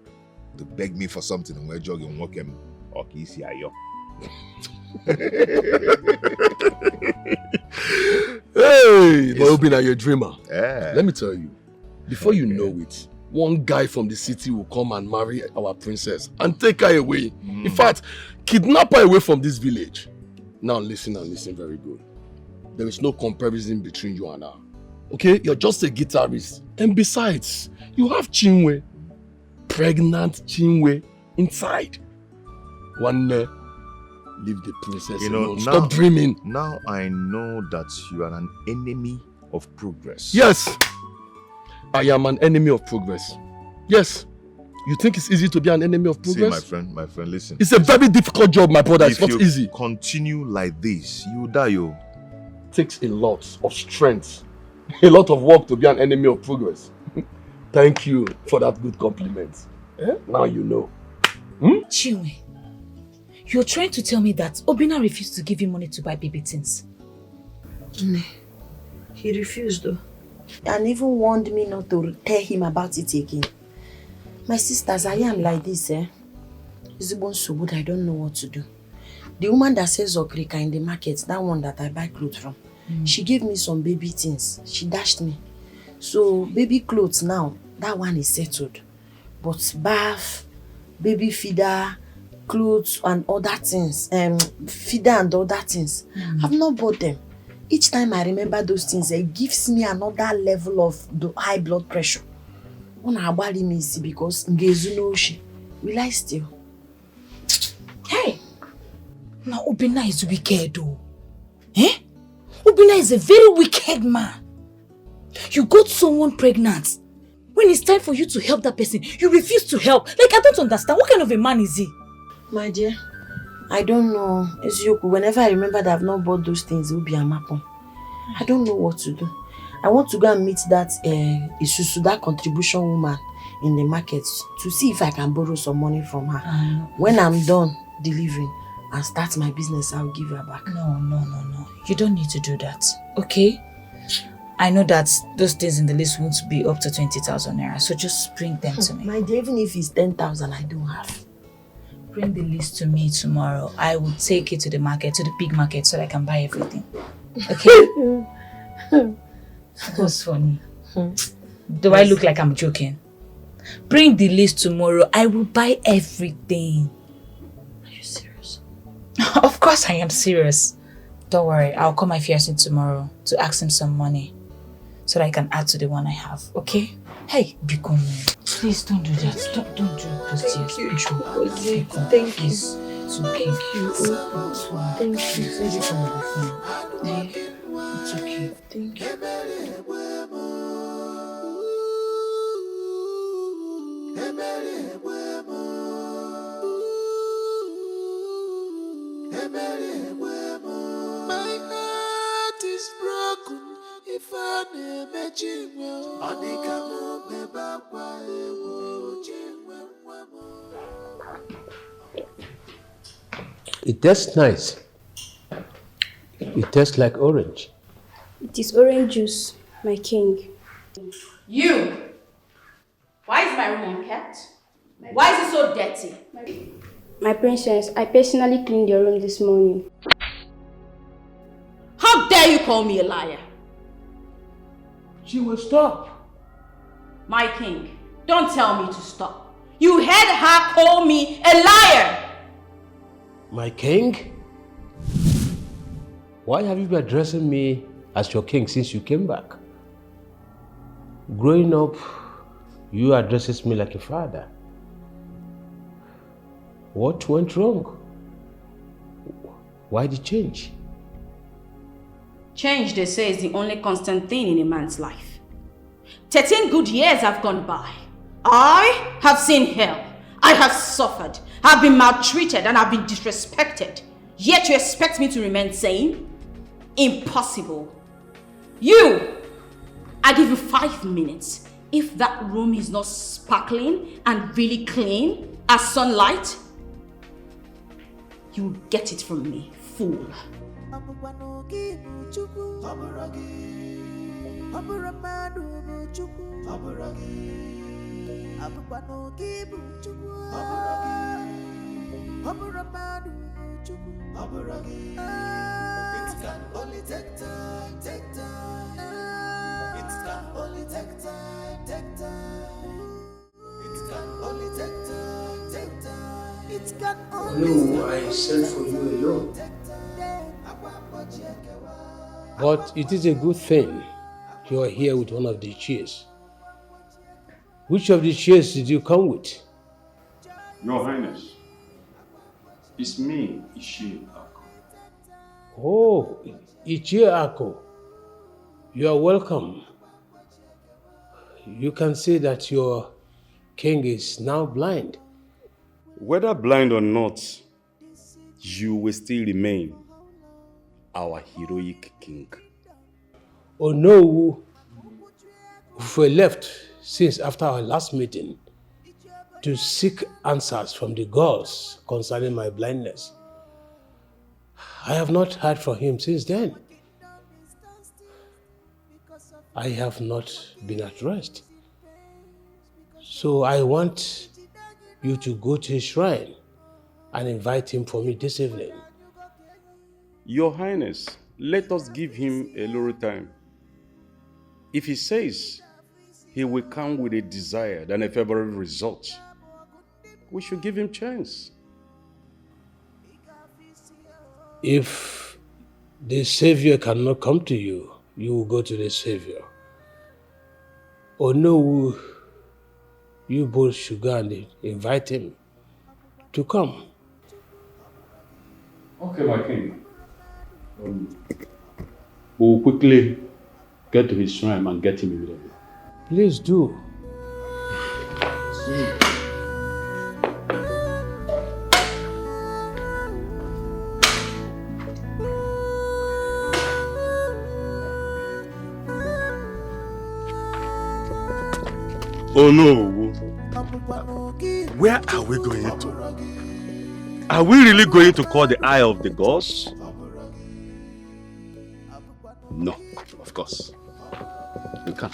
to beg me for something and we're jogging walk him or easy ayo. Hey, but Obina, you're a dreamer. Yeah. Let me tell you, before you know it, one guy from the city will come and marry our princess and take her away. In fact, kidnap her away from this village. Now listen and listen very good. There is no comparison between you and her. Okay? You're just a guitarist. And besides, you have Chinwe. Pregnant Chinwe inside. One day, leave the princess alone. Stop dreaming. Now I know that you are an enemy of progress. Yes. I am an enemy of progress. Yes. You think it's easy to be an enemy of progress? See, my friend, listen. It's a very difficult job, my brother. It's not easy. Continue like this, you die, yo. Takes a lot of strength, a lot of work to be an enemy of progress. Thank you for that good compliment. Now you know. Chinwe, you're trying to tell me that Obina refused to give you money to buy baby things? He refused though. And even warned me not to tell him about it again. My sisters, I am like this, It's born so good, I don't know what to do. The woman that sells okrika in the market, that one that I buy clothes from, she gave me some baby things. She dashed me. So baby clothes now, that one is settled. But bath, baby feeder, clothes and other things, feeder and other things, I've not bought them. Each time I remember those things, it gives me another level of the high blood pressure. When I body me see because will I still? Hey! Now Obina is wicked though. Obina is a very wicked man. You got someone pregnant. When it's time for you to help that person, you refuse to help. Like, I don't understand. What kind of a man is he? My dear, I don't know. Whenever I remember that I've not bought those things, it will be a mapon. I don't know what to do. I want to go and meet that Isusu, that contribution woman in the market to see if I can borrow some money from her. When I'm done delivering and start my business, I'll give her back. No. You don't need to do that, okay? I know that those things in the list won't be up to 20,000 naira, so just bring them to me. My dear, even if it's 10,000, I don't have. Bring the list to me tomorrow. I will take it to the market, to the big market, so that I can buy everything. Okay? What's funny? Do I look like I'm joking? Bring the list tomorrow. I will buy everything. Are you serious? Of course I am serious. Don't worry. I'll call my fiancé tomorrow to ask him some money so that I can add to the one I have. Okay? Hey, Biko, please don't do that. Don't do those tears. Thank you. It's okay. Thank you. It's okay. Thank you. It's okay. Thank you. My heart is broken if I never It tastes nice. It tastes like orange. It is orange juice, my king. You! Why is my room unkept? Why is it so dirty? My princess, I personally cleaned your room this morning. How dare you call me a liar? She will stop. My king, don't tell me to stop. You heard her call me a liar! My king? Why have you been addressing me as your king since you came back? Growing up, you addresses me like a father. What went wrong? Why the change? Change, they say, is the only constant thing in a man's life. 13 good years have gone by. I have seen hell. I have suffered. I've been maltreated and I've been disrespected. Yet you expect me to remain sane? Impossible. You! I give you 5 minutes. If that room is not sparkling and really clean as sunlight, you will get it from me, fool. It can only take time, take time. It can only take time, take time. It can only take time, take time. It can only. No, I sent for you alone. But it is a good thing you are here with one of the chairs. Which of the chairs did you come with? Your Highness, it's me, Ini Edo. Oh, Ini Edo. You are welcome. You can say that your king is now blind. Whether blind or not, you will still remain our heroic king. Oh no, we left since after our last meeting to seek answers from the gods concerning my blindness. I have not heard from him since then. I have not been at rest. So I want you to go to his shrine and invite him for me this evening. Your Highness, let us give him a little time. If he says he will come with a desired and a favorable result, we should give him chance. If the Savior cannot come to you, you will go to the Savior. Or no, you both should go and invite him to come. Okay, my king. We'll quickly get to his shrine and get him immediately. Please do. Oh no! Where are we going to? Are we really going to call the eye of the gods? No, of course. We can't.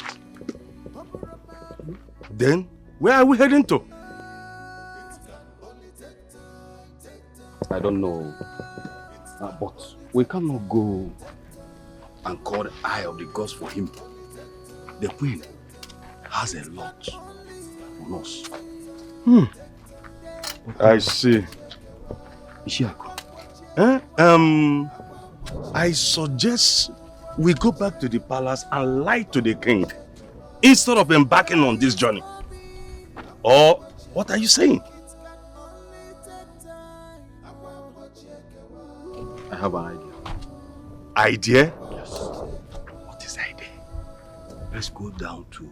Then, where are we heading to? I don't know. But we cannot go and call the eye of the gods for him. The queen has a lot on us. I see. I suggest we go back to the palace and lie to the king instead of embarking on this journey. Or what are you saying? I have an idea. Idea? Yes. What is the idea? Let's go down to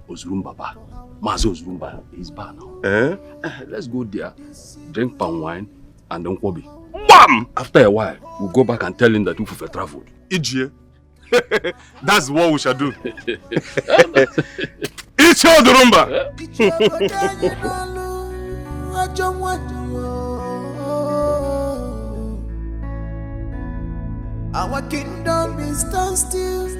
Ozrumbaba. Mazo Ozrumba is bar now. Let's go there, drink palm wine, and then Kobe. Bam! After a while, we'll go back and tell him that we've traveled. Ijie. That's what we shall do. It's your Durumba. Our kingdom is stand still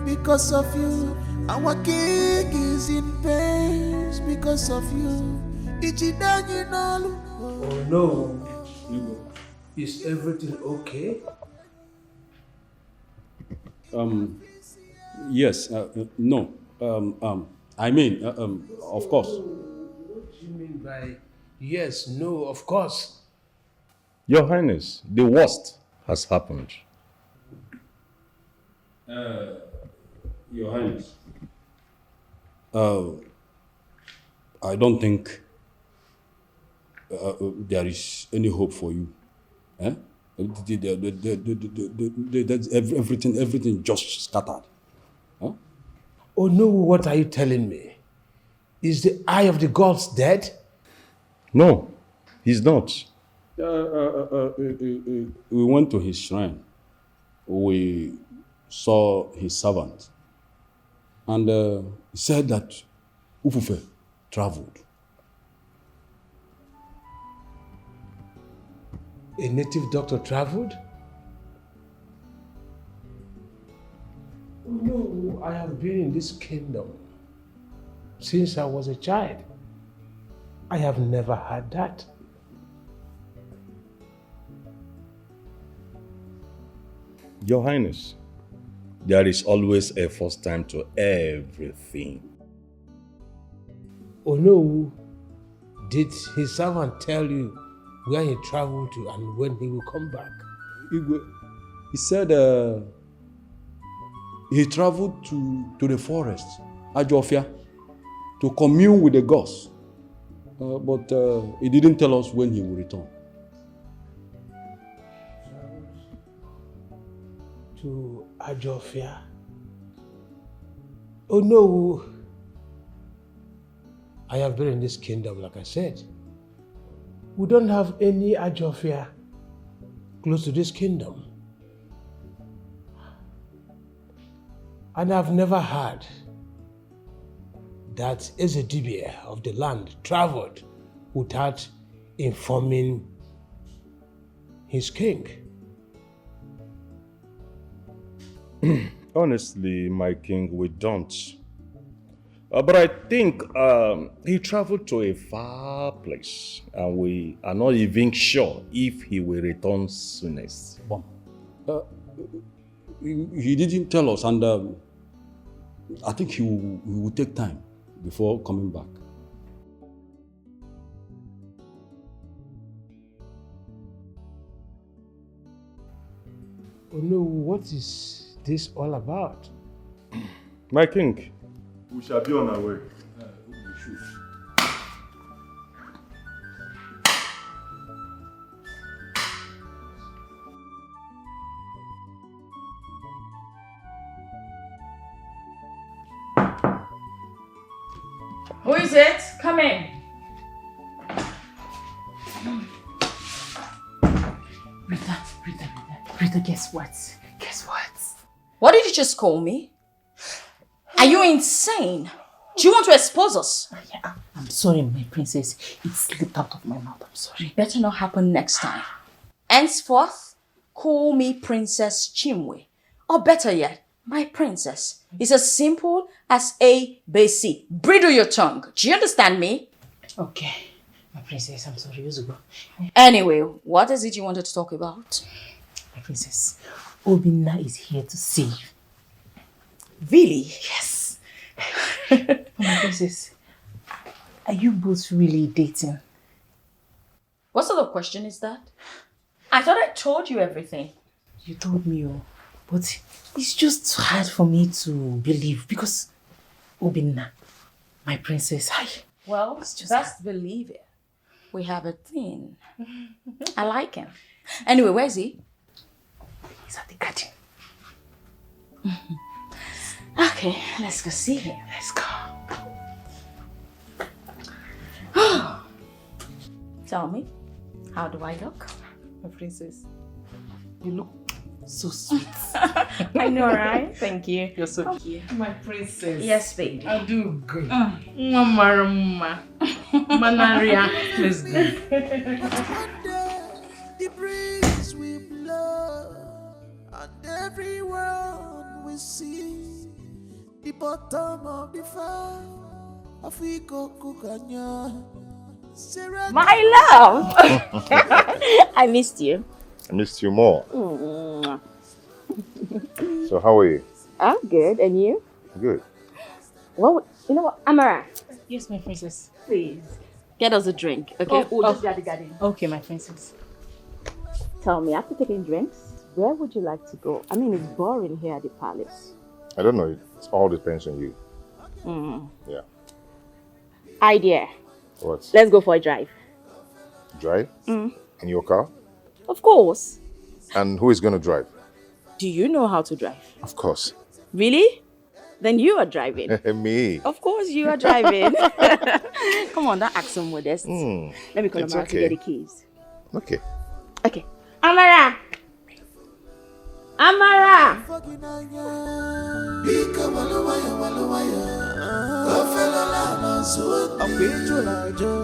because of you. Our king is in pain because of you. Oh no. Is everything okay? Yes, no. I mean, of course. What do you mean by yes, no, of course? Your Highness, the worst has happened. Your Highness, I don't think there is any hope for you. Everything just scattered. Huh? Oh no, what are you telling me? Is the eye of the gods dead? No, he's not. We went to his shrine. We saw his servant. And he said that Ufufe traveled. A native doctor traveled? Oh no, I have been in this kingdom since I was a child. I have never had that. Your Highness, there is always a first time to everything. Oh no, did his servant tell you where he traveled to and when he will come back? He said he traveled to the forest, Ajofia, to commune with the gods. But he didn't tell us when he will return. To Ajofia? Oh no, I have been in this kingdom, like I said. We don't have any Ajofia close to this kingdom. And I've never heard that Ezedibia of the land traveled without informing his king. Honestly, my king, we don't. But I think he traveled to a far place, and we are not even sure if he will return soonest. He didn't tell us, and I think he will take time before coming back. Oh no, what is this all about? My king, we shall be on our way. Who is it? Come in. Rita, guess what? Guess what? What did you just call me? Are you insane? Do you want to expose us? Yeah, I'm sorry, my princess. It slipped out of my mouth. I'm sorry. Better not happen next time. Henceforth, call me Princess Chimwe. Or better yet, my princess. It's as simple as A, B, C. Bridle your tongue. Do you understand me? Okay. My princess, I'm sorry. You go. Anyway, what is it you wanted to talk about? My princess, Obinna is here to save. Really? Yes. My princess, are you both really dating? What sort of question is that? I thought I told you everything. You told me, but it's just hard for me to believe because Obinna, my princess, Well, best believe it. We have a thing. I like him. Anyway, where is he? He's at the garden. Okay, let's go see him. Let's go. Tell me, how do I look? My princess, you look so sweet. I know, right? Thank you. You're so cute. My princess. Yes, baby. I do good. Mama. Manaria. Let's go. The breeze we blow, and everyone we see the bottom of the fire. Africa Kukanya. My love! I missed you. I missed you more. So how are you? I'm good, and you? Good. Well, you know what, Amara? Yes, my princess. Please, get us a drink, okay? Just be at the garden. Okay, my princess. Tell me, after taking drinks, where would you like to go? I mean, it's boring here at the palace. I don't know. It all depends on you. Yeah. Idea. What? Let's go for a drive. Drive? In your car? Of course. And who is going to drive? Do you know how to drive? Of course. Really? Then you are driving. Me. Of course you are driving. Come on, don't act so modest. Let me call Amara to get the keys. Okay. Okay. Amara! Amara!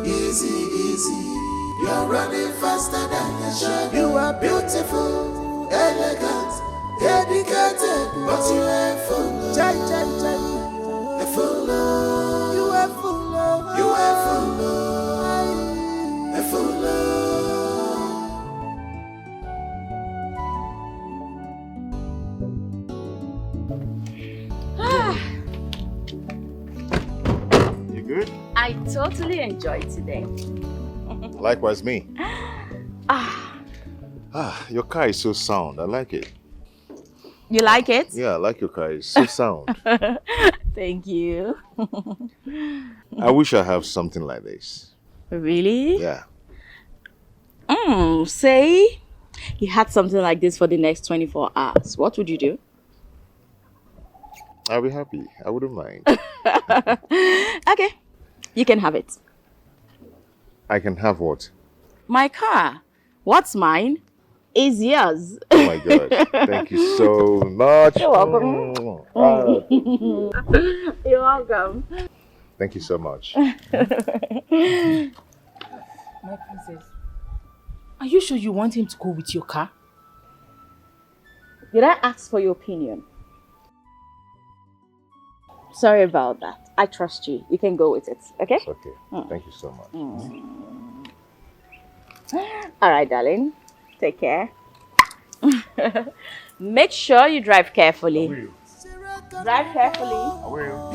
Easy, easy. You're running faster than your shadow. You are beautiful, elegant, dedicated, but you ain't full. You are full. You are full. totally enjoyed today. Likewise me. Ah, Your car is so sound. I like it. you like it? Yeah, I like your car. It's so sound. Thank you. I wish I have something like this. Really? Yeah. Say you had something like this for the next 24 hours. What would you do? I'll be happy. I wouldn't mind. Okay, you can have it. I can have what? My car. What's mine is yours. Oh my God. Thank you so much. You're welcome. You're welcome. Thank you so much. My princess, are you sure you want him to go with your car? Did I ask for your opinion? Sorry about that. I trust you. You can go with it, okay? It's okay. Thank you so much. All right, darling. Take care. Make sure you drive carefully. Drive carefully. I will.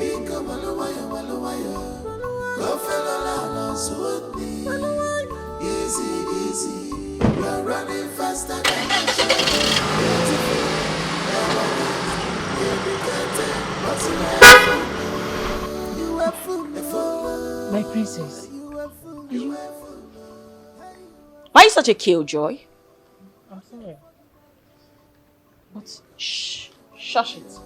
Easy, easy. You're running faster than My princess, Why are you such a killjoy? I'm sorry. But shh, shush it.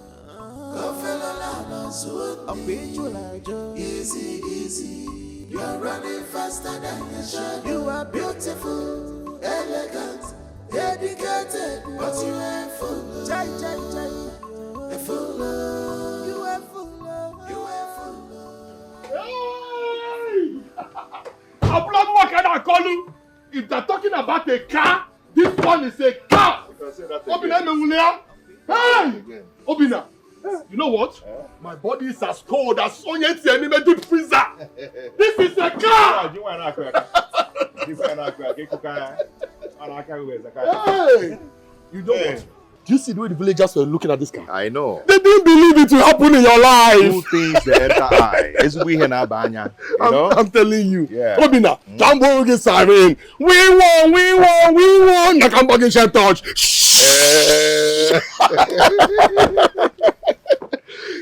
Easy, easy. You are running faster than your shot. You are beautiful, elegant, dedicated, but you are full. Jai, jai, jai. Full. You are full. You are full. What can I call you? If they're talking about a car, this one is a car. Obina Mewulia. Hey! Obina. You know what? My body is as cold as Onyeti Anime deep freezer. This is a car! Hey! You know what? Do you see the way the villagers were looking at this car? I know. They didn't believe it will happen in your life. Two things that enter eye. You know? I'm telling you. Yeah. Obina, Jambo get siren. We won. Nakamba get touch.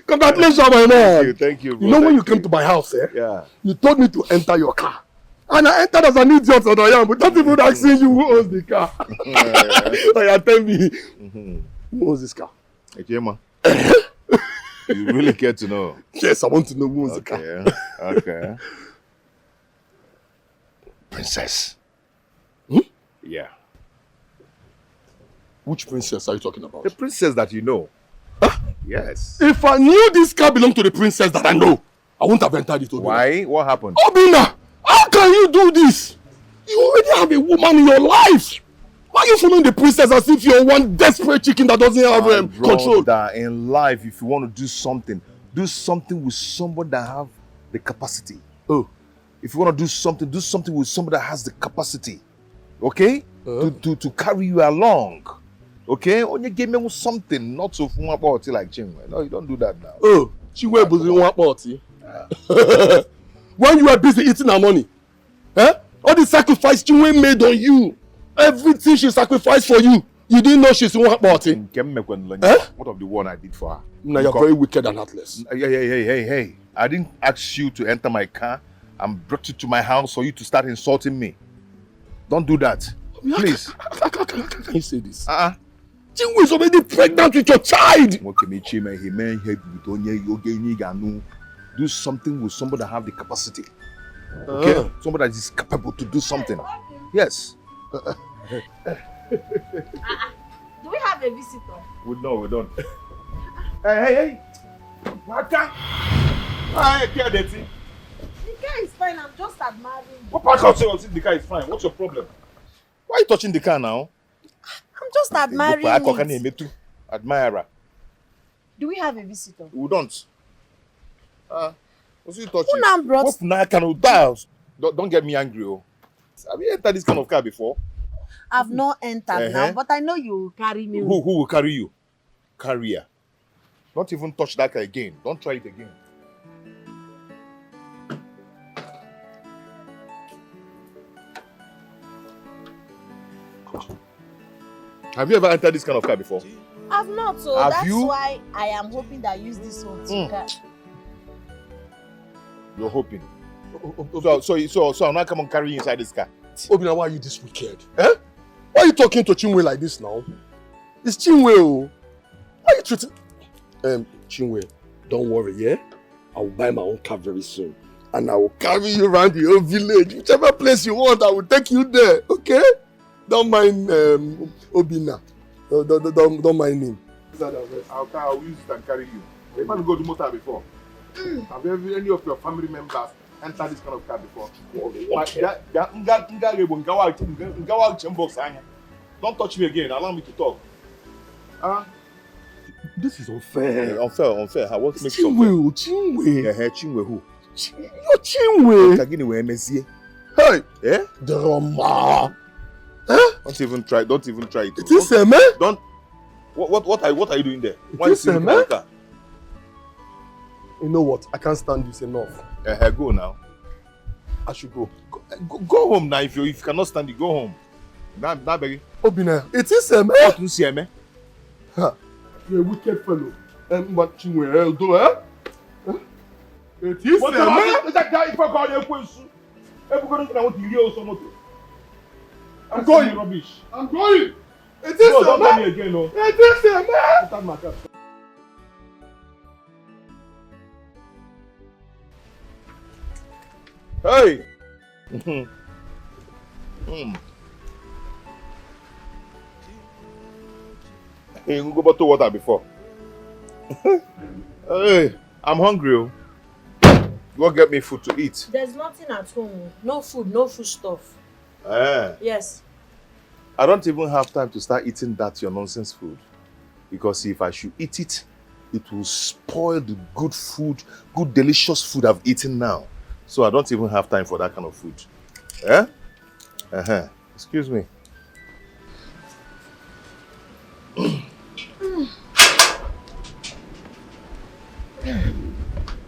Congratulations, my man. Thank you, bro. You know when you came to my house, Yeah. you told me to enter your car. And I entered as an idiot that I am, without even asking you who owns the car. Like, tell me, who owns this car? Ejema. You really care to know? Yes, I want to know who owns the car. Okay. Princess. Yeah. Which princess are you talking about? The princess that you know. Yes. If I knew this car belonged to the princess that I know, I wouldn't have entered it. Obina. Why? What happened? Obina, how can you do this? You already have a woman in your life. Why are you following the princess as if you're one desperate chicken that doesn't have control? That in life, if you want to do something with somebody that have the capacity. Oh. If you want to do something with somebody that has the capacity. Okay? To carry you along. Okay? Only give me something, not so fun about it like Chinwe. No, you don't do that now. Oh, Chinwe was in one party. When you were busy eating her money, all the sacrifice Chinwe made on you, everything she sacrificed for you, you didn't know she's in one party. What of the one I did for her? Now you're very wicked and heartless. Hey. I didn't ask you to enter my car and brought you to my house for you to start insulting me. Don't do that. Please. How can you say this? Chinwe is already pregnant with your child. Do something with somebody that have the capacity. Okay? Somebody that is capable to do something. Yes. Do we have a visitor? No, we don't. Hey. Waka. Hey, The car is fine. I'm just admiring. What part of the car is fine? What's your problem? Why are you touching the car now? I'm just admiring it. Admirer. Do we have a visitor? We don't. What's you touching? Who now brought? Don't get me angry. Oh. Have you entered this kind of car before? I've not entered now, but I know you will carry me. Who will carry you? Carrier. Don't even touch that car again. Don't try it again. Have you ever entered this kind of car before? I've not, so Have that's you? why I am hoping that I use this one to catch. You're hoping. So I'm not come and carry you inside this car. Obina, why are you this wicked? Eh? Why are you talking to Chinwe like this now? It's Chinwe. Oh. Why are you treating... Chinwe, don't worry, yeah? I will buy my own car very soon. And I will carry you around the whole village. Whichever place you want, I will take you there, okay? Don't mind Obina. Don't mind him. I'll use it and carry you. You haven't go to motor before. Have any of your family members entered this kind of car before? Don't touch me again. Allow me to talk. This is unfair. Unfair. What makes it unfair? Chinwe. Chinwe who? You're Chinwe. Hey! Eh? Drama. Don't even try it. It is a man? Don't. What are you doing there? Why are you sitting in the car? You know what? I can't stand this enough. Go now. I should go. Go home now. If you cannot stand it, go home. Obina, it is a man. What you see, man? You're a wicked fellow. But Chinwe, do eh? It is a man. That guy, if I call you a question, everybody can want to hear something. I'm going. Rubbish. I'm going. It is no, a don't man. tell me again, no. It is a man. Start my car. Hey. Hey, you go bottle water before. Hey, I'm hungry. Go get me food to eat. There's nothing at home. No food, no food stuff. Yes. I don't even have time to start eating that your nonsense food. Because if I should eat it, it will spoil the good food, good delicious food I've eaten now. So I don't even have time for that kind of food. Excuse me.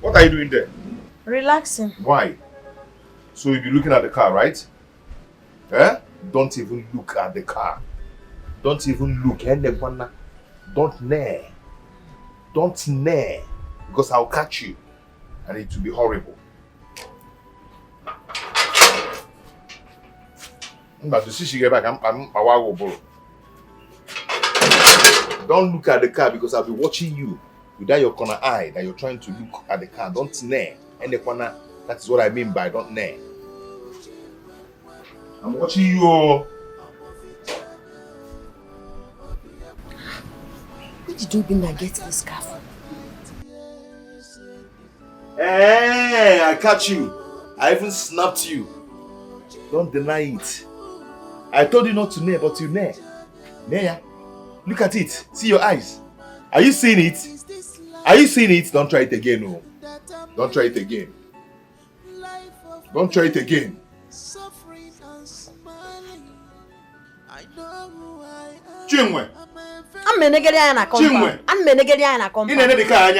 What are you doing there? Relaxing. Why? So you'll be looking at the car, right? Don't even look at the car. Don't even look. Don't near. Don't near. Because I'll catch you. And it will be horrible. But to see she get back, I'm bro. Don't look at the car because I'll be watching you with that your corner eye that you're trying to look at the car. Don't near. And the corner, that is what I mean by don't near. I'm watching you. Where did Obina get this car from? Hey, I catch you. I even snapped you. Don't deny it. I told you not to near, but you near. Near. Look at it. See your eyes. Are you seeing it? Are you seeing it? Don't try it again, no. Don't try it again. Don't try it again. Chinwe. I'm menegeri na compound. I'm menegeri na compound. In the car.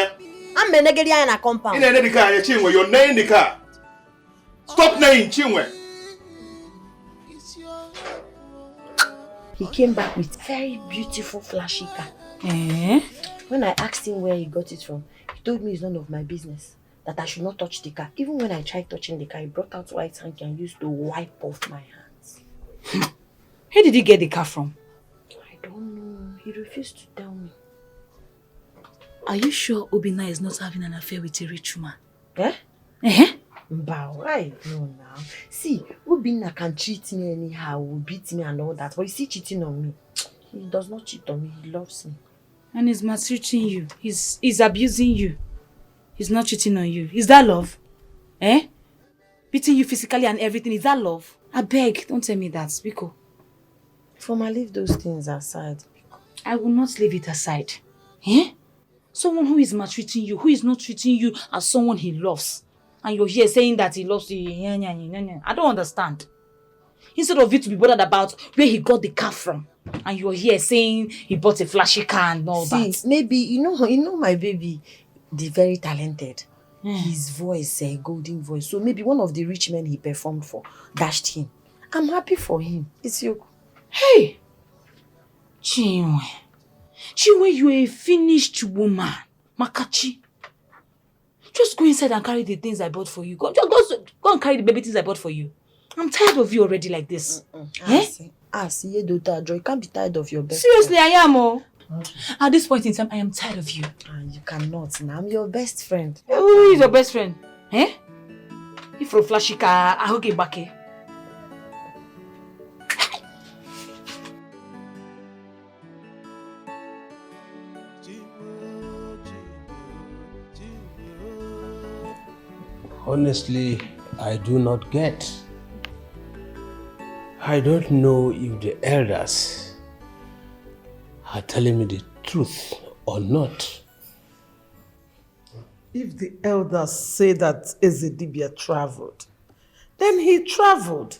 I'm menegeri na compound. In the car, Chinwe. You're nailing the car. Stop nailing, Chinwe. He came back with very beautiful flashy car. When I asked him where he got it from, he told me it's none of my business. That I should not touch the car. Even when I tried touching the car, he brought out white hanky and used to wipe off my hands. Where did he get the car from? I don't know. He refused to tell me. Are you sure Obina is not having an affair with a rich woman? But I know now. See, Obina can treat me anyhow, will beat me and all that. But is he cheating on me? He does not cheat on me. He loves me. And he's maltreating you. He's abusing you. He's not cheating on you. Is that love? Beating you physically and everything. Is that love? I beg, don't tell me that, Biko. Ifeoma, leave those things aside. Biko. I will not leave it aside. Someone who is maltreating you, who is not treating you as someone he loves. And you're here saying that he loves you. I don't understand. Instead of you to be bothered about where he got the car from. And you're here saying he bought a flashy car and all that. See, maybe, you know my baby, the very talented. His voice, a golden voice. So maybe one of the rich men he performed for dashed him. I'm happy for him. It's you. Hey! Chinwe. Chinwe, you a finished woman. Makachi. Just go inside and carry the things I bought for you. Go and carry the baby things I bought for you. I'm tired of you already like this. See, daughter Joy, you can't be tired of your best Seriously, I am. Oh. At this point in time, I am tired of you. You cannot. Now I'm your best friend. Who is your best friend? Eh? If you're flashy car, I hope you back here. Honestly, I do not get. I don't know if the elders are telling me the truth or not. If the elders say that Ezedibia traveled, then he traveled.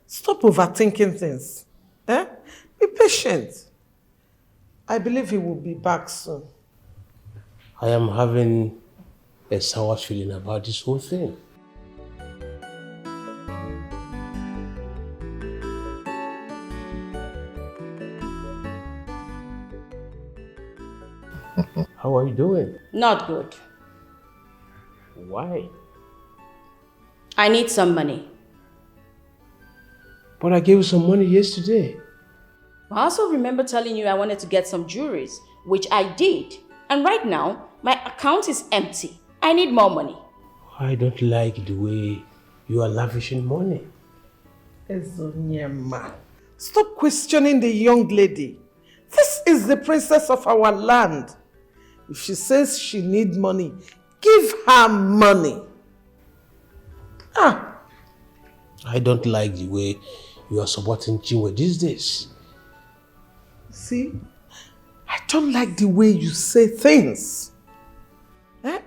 Stop overthinking things. Be patient. I believe he will be back soon. I am having a sour feeling about this whole thing. How are you doing? Not good. Why? I need some money. But I gave you some money yesterday. I also remember telling you I wanted to get some jewelries, which I did. And right now, my account is empty. I need more money. I don't like the way you are lavishing money. Ezonyema, stop questioning the young lady. This is the princess of our land. If she says she needs money, give her money. I don't like the way you are supporting Chinwe these days. See, I don't like the way you say things.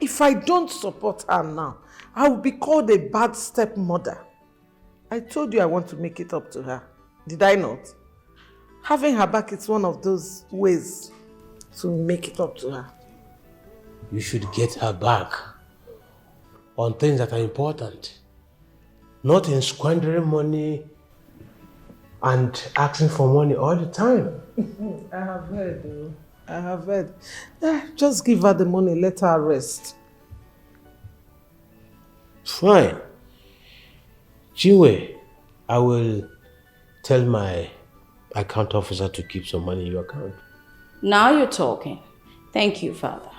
If I don't support her now, I will be called a bad stepmother. I told you I want to make it up to her. Did I not? Having her back is one of those ways to make it up to her. You should get her back on things that are important. Not in squandering money and asking for money all the time. I have heard, though. I have heard. Just give her the money, let her rest. Fine. Chinwe, I will tell my account officer to keep some money in your account. Now you're talking. Thank you, Father.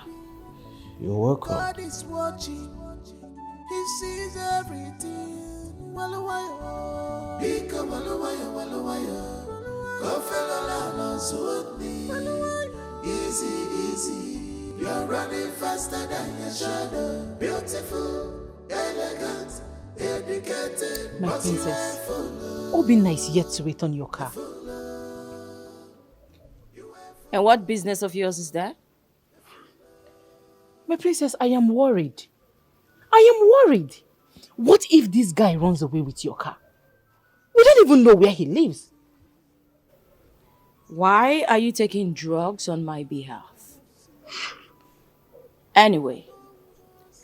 You're welcome. God is watching. He sees everything. Easy, easy. You're running faster than your shadow. Beautiful, elegant, educated. My princess, Obinna is yet to wait on your car. And what business of yours is that? My princess, I am worried. I am worried. What if this guy runs away with your car? We don't even know where he lives. Why are you taking drugs on my behalf? Anyway,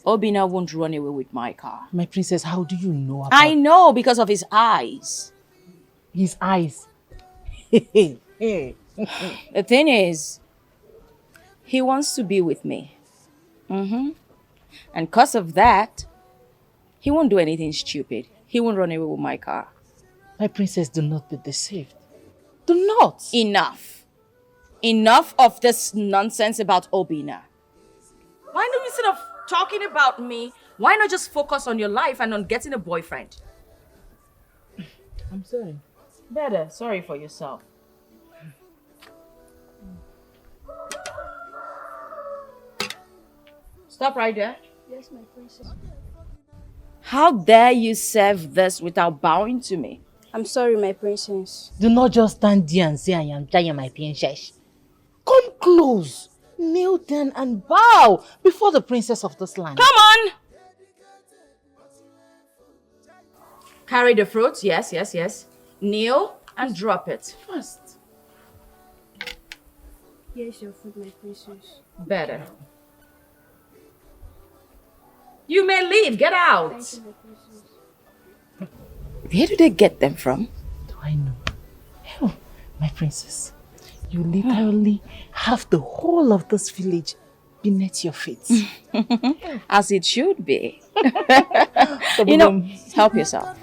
Obinna won't run away with my car. My princess, how do you know about... I know because of his eyes. His eyes? The thing is, he wants to be with me. And because of that, he won't do anything stupid. He won't run away with my car. My princess, do not be deceived. Do not. Enough. Enough of this nonsense about Obinna. Why not, instead of talking about me, why not just focus on your life and on getting a boyfriend? I'm sorry. Better. Sorry for yourself. Stop right there. Yes, my princess. How dare you serve this without bowing to me? I'm sorry, my princess. Do not just stand there and say I am Jaya, my princess. Come close, kneel down and bow before the princess of this land. Come on! Carry the fruit, yes, yes, yes. Kneel and drop it. First. Here's your food, my princess. Better. You may leave, get out. Thank you, my princess. Where do they get them from? Do I know? Hell, My princess, you literally have the whole of this village beneath your feet. As it should be. So You know, help yourself.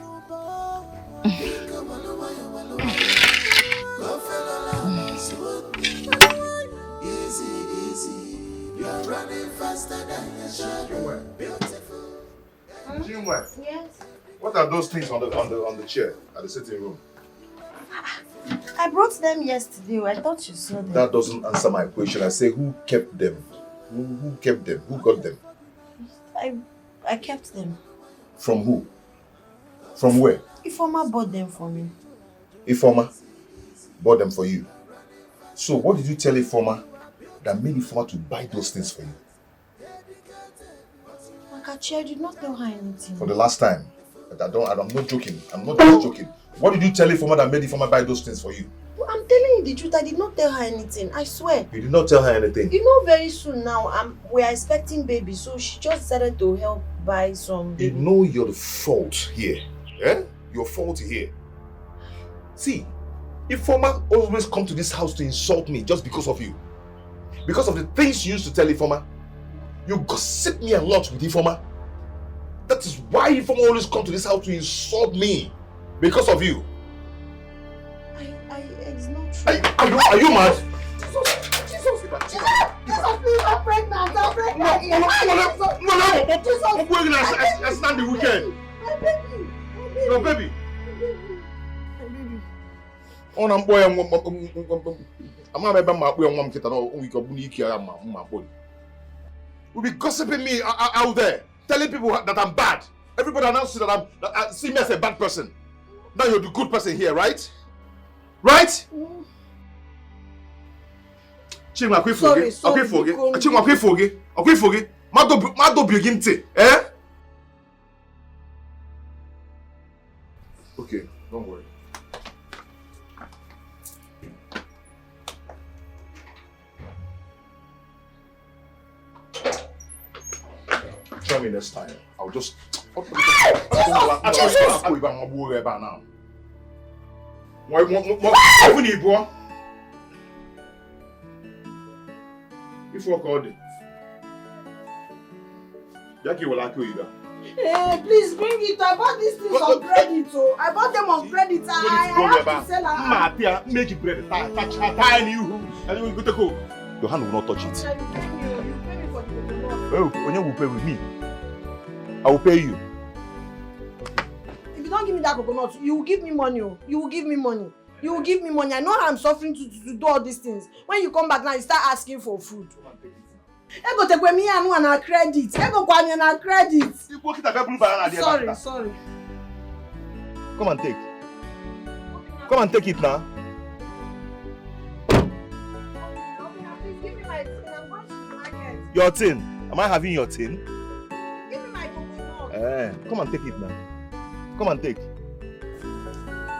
Yes. What are those things on the chair at the sitting room? I brought them yesterday. I thought you saw them. That doesn't answer my question. I say, who kept them? Who kept them? Who got them? I kept them. From who? From where? Ifeoma bought them for me. Ifeoma bought them for you. So what did you tell Ifeoma that made Ifeoma to buy those things for you? Makachi, I did not tell her anything. For the last time. But I'm not joking. I'm not just joking. What did you tell Ifeoma that made Ifeoma buy those things for you? Well, I'm telling you the truth. I did not tell her anything. I swear. You did not tell her anything? You know, very soon now, we are expecting baby, so she just decided to help buy some baby. You know you're the fault here. Eh? Your fault here. See, Ifeoma always come to this house to insult me just because of you. Because of the things you used to tell Ifeoma. You gossip me a lot with Ifeoma. That is why Ifeoma always come to this house to insult me. Because of you. It's not true. Are you mad? Jesus, please, I'm pregnant. I'm pregnant. I stand the weekend. Your baby. On am boy, will be gossiping me out there, telling people that I'm bad. Everybody announces that see me as a bad person. Now you're the good person here, right? Right? Chima, forget. Mado begin to, eh? Okay, don't worry. Try me next time. I'll just. If you called it, Jackie will like you. Hey, please bring it. I bought these things on credit. So I bought them on credit. I have to sell them. Make it bread. Tie you. And you go to go. Your hand will not touch it. You pay me for the coconut. Oh, Onye will pay with me. I will pay you. If you don't give me that coconut, you will give me money. You will give me money. You will give me money. I know how I'm suffering to do all these things. When you come back now, you start asking for food. Ego take me anu na credit. Ego kwa na credit. Sorry. Come and take. Come and take it now. Please give me my tin. I'm going to the market. Your tin. Am I having your tin? Give me my coconut. Come and take it now. Come and take.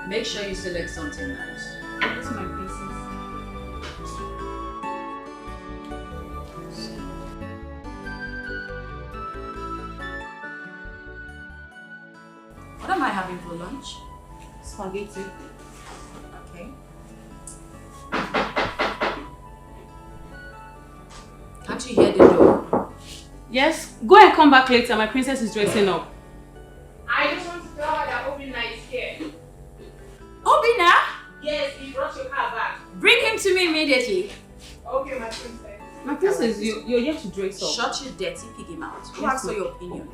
Make sure you select something nice. That's my pieces. What am I having for lunch? Spaghetti. Okay. Can't you hear the door? Yes, go and come back later. My princess is dressing up. I just want to tell her that Obina is here. Obina? Yes, he brought your car back. Bring him to me immediately. Okay, my princess. My princess, you're yet to dress up. Shut your dirty piggy mouth. Who asked for your opinion? I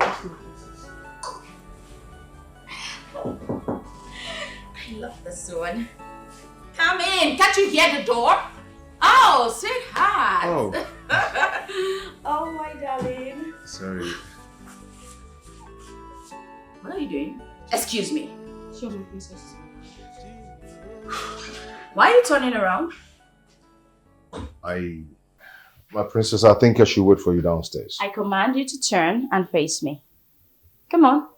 love this one. Come in. Can't you hear the door? Oh, sweetheart. Oh. Oh, my darling. Sorry. What are you doing? Excuse me. Sure, my princess. Why are you turning around? My princess, I think I should wait for you downstairs. I command you to turn and face me. Come on.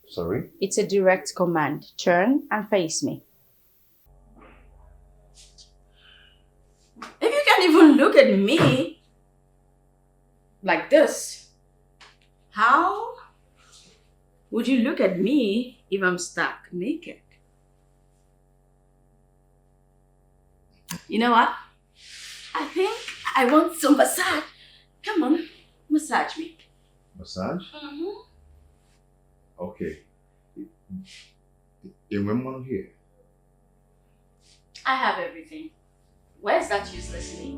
Sorry? It's a direct command. Turn and face me. If you can't even look at me like this, how would you look at me if I'm stuck naked? You know what? I think I want some massage. Come on, massage me. Massage? Mm-hmm. Okay. Remember here. I have everything. Where's that useless maid?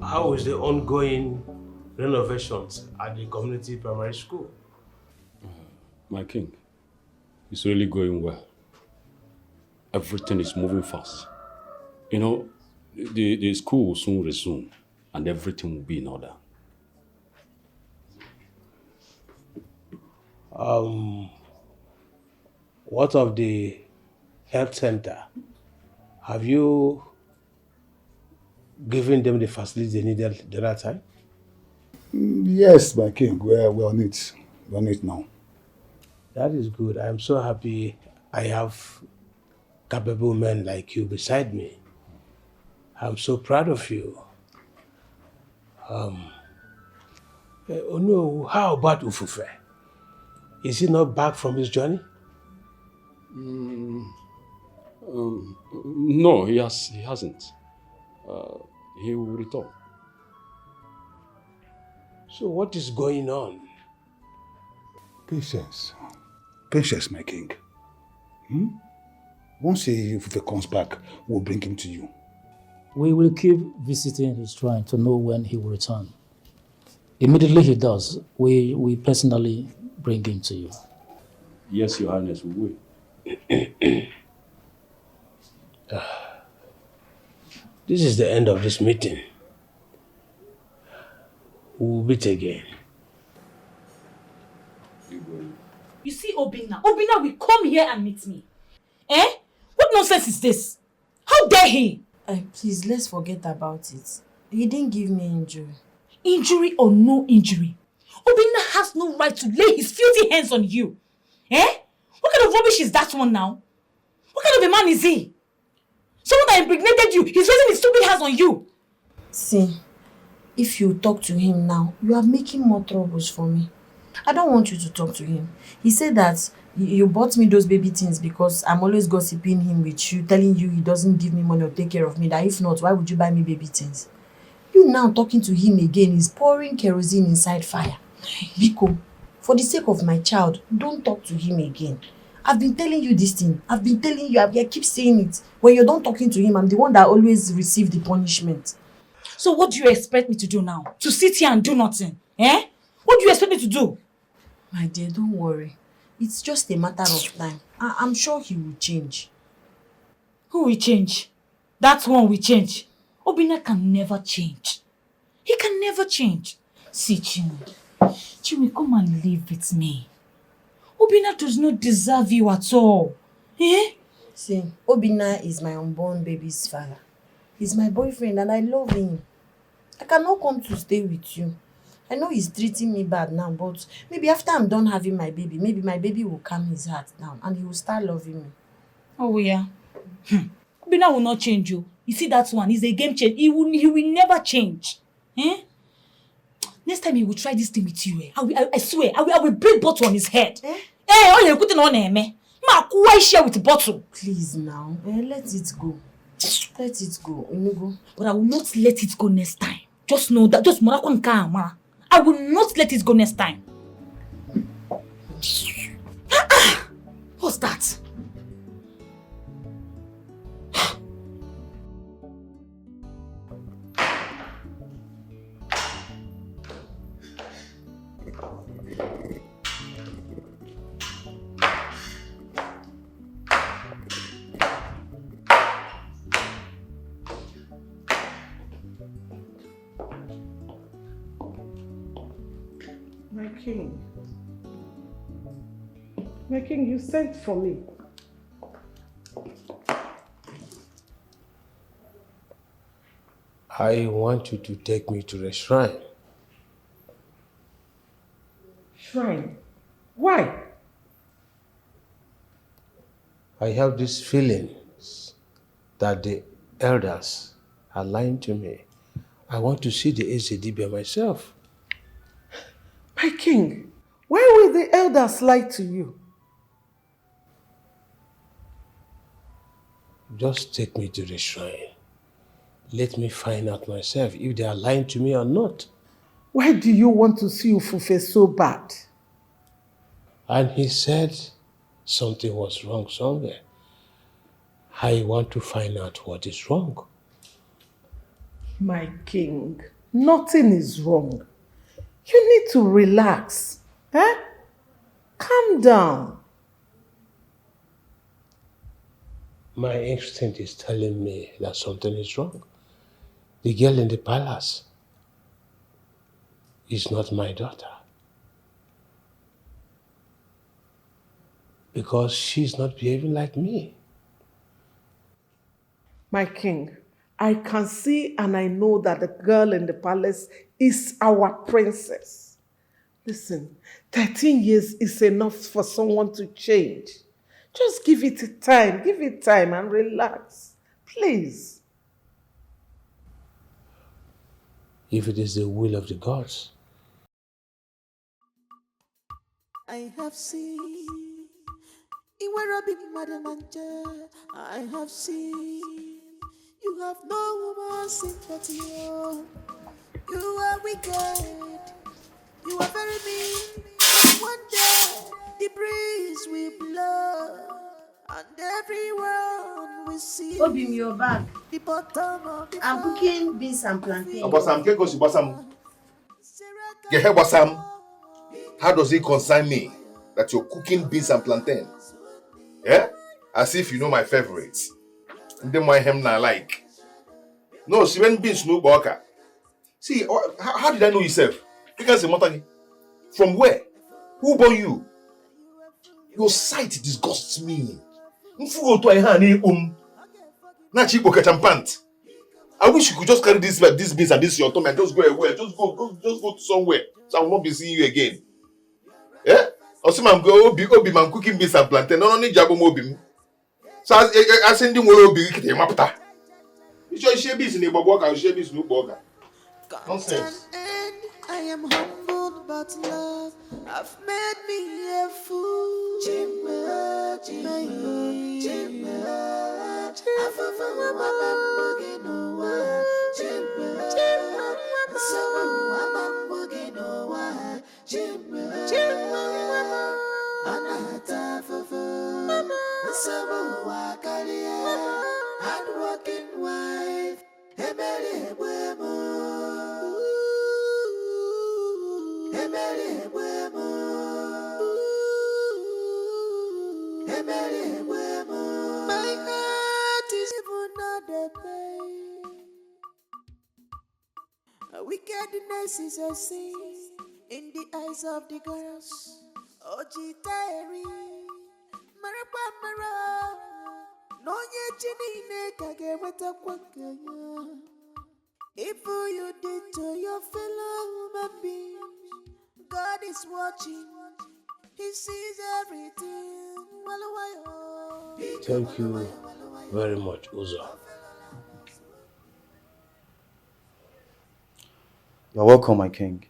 How is the ongoing renovations at the community primary school? My king, it's really going well. Everything is moving fast. You know, the school will soon resume and everything will be in order. What of the health center? Have you given them the facilities they needed the other time? Yes, my king, we're on it. We're on it now. That is good. I'm so happy I have capable men like you beside me. I'm so proud of you. Oh no, how about Ufufe? Is he not back from his journey? No, he hasn't. He will return. So what is going on? Patience. Patience, my king. Once Ufufe comes back, we'll bring him to you. We will keep visiting his shrine to know when he will return. Immediately he does, we personally bring him to you. Yes, Your Highness, we will. This is the end of this meeting. We'll meet again. You see Obinna will come here and meet me. Eh? What nonsense is this? How dare he? Please, let's forget about it. He didn't give me injury. Injury or no injury, Obinna has no right to lay his filthy hands on you. Eh? What kind of rubbish is that one now? What kind of a man is he? Someone that impregnated you, he's raising his stupid hands on you. See, if you talk to him now, you are making more troubles for me. I don't want you to talk to him. He said that you bought me those baby things because I'm always gossiping him with you, telling you he doesn't give me money or take care of me, that if not, why would you buy me baby things? You now talking to him again is pouring kerosene inside fire. Biko, for the sake of my child, don't talk to him again. I've been telling you this thing. I've been telling you, I keep saying it. When you're done talking to him, I'm the one that always receive the punishment. So what do you expect me to do now? To sit here and do nothing? Eh? What do you expect me to do? My dear, don't worry. It's just a matter of time. I'm sure he will change. Who will change? That one will change. Obinna can never change. He can never change. See, Chinwe, come and live with me. Obinna does not deserve you at all. Eh? See, Obinna is my unborn baby's father. He's my boyfriend and I love him. I cannot come to stay with you. I know he's treating me bad now, but maybe after I'm done having my baby, maybe my baby will calm his heart down and he will start loving me. Oh, yeah. Obinna will not change you. You see, that one is a game changer. He will never change. Eh? Next time he will try this thing with you, I swear, I will break bottle on his head. Oh, you're putting on him. Why share with the bottle? Please now, let it go. Let it go. But I will not let it go next time. Just know that. Just I will not let it go next time. What's that? My king, you sent for me. I want you to take me to the shrine. Shrine? Why? I have this feeling that the elders are lying to me. I want to see the ACD by myself. My king, Why will the elders lie to you? Just take me to the shrine. Let me find out myself if they are lying to me or not. Why do you want to see Ufufe so bad? And he said something was wrong somewhere. I want to find out what is wrong. My king, nothing is wrong. You need to relax. Calm down. My instinct is telling me that something is wrong. The girl in the palace is not my daughter. Because she's not behaving like me. My king, I can see and I know that the girl in the palace is our princess. Listen, 13 years is enough for someone to change. Just give it time and relax. Please. If it is the will of the gods. I have seen I have seen you have no woman sympathy. You are wicked. You are very mean. One day the breeze will blow and everyone will see. Obim, your bag. The bottom of the I'm cooking beans and plantain. How does it concern me that you're cooking beans and plantain? Yeah? As if you know my favorites. And then my hem na like. No, she went beans no burger. See, how did I know yourself? You can say Motagi. From where? Who born you? Your sight disgusts me. I wish you could just carry this beans and this your tongue and just go away. Just go to somewhere. So I will not be seeing you again. Yeah? Osimam go obi man cooking beans and plantain. No need jabo mobi. So I send him obi kite mapta. You share beans in the burger, you share beans no burger. Nonsense. I am humbled but love I've made me a fool. Chimba, chimba, chimba. Afafa wabambugi noa. Chimba, chimba. Sabu wabambugi noa. Chimba, chimba. Anata fafa. Sabu wakalia. Hardworking wife. Emele wemo. My heart is even another pain. Wickedness is a sin in the eyes of the girls. Oji Terry, Marapa Mara, no yet kagewata kwakaya. If you did to your fellow human beings, God is watching. He sees everything. Thank you very much, Uzo. You're welcome, my king.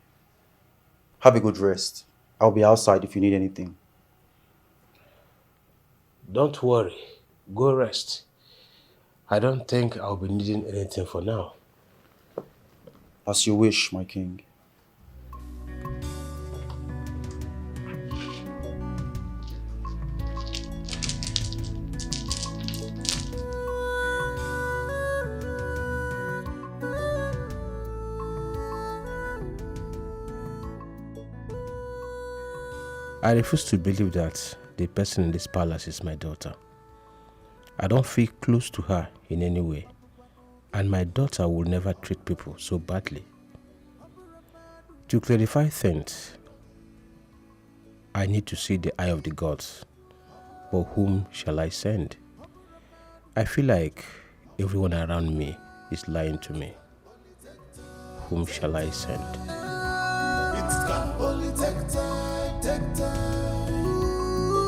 Have a good rest. I'll be outside if you need anything. Don't worry. Go rest. I don't think I'll be needing anything for now. As you wish, my king. I refuse to believe that the person in this palace is my daughter. I don't feel close to her in any way, and my daughter will never treat people so badly. To clarify things, I need to see the eye of the gods. But whom shall I send? I feel like everyone around me is lying to me. Whom shall I send? It can only take time, take time.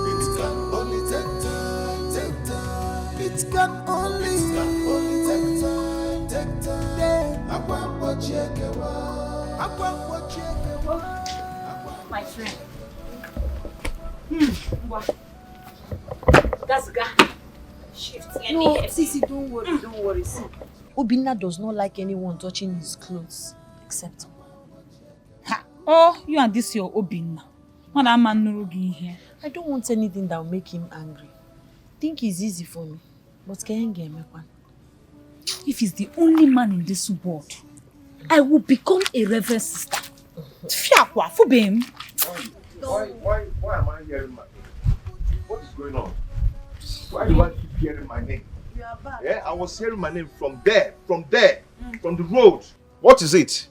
It can only take time, take time. It can only take time, take time. My friend, No, Sisi, don't worry. See, Obinna does not like anyone touching his clothes except. Oh, you and this your Obinna. What a man no here. I don't want anything that will make him angry. Think it's easy for me, but can get me one. If he's the only man in this world, I will become a reverend sister. Fiakwa for him. Why am I hearing my name? What is going on? Why do I keep hearing my name? You are back. Yeah, I was hearing my name from there, from the road. What is it?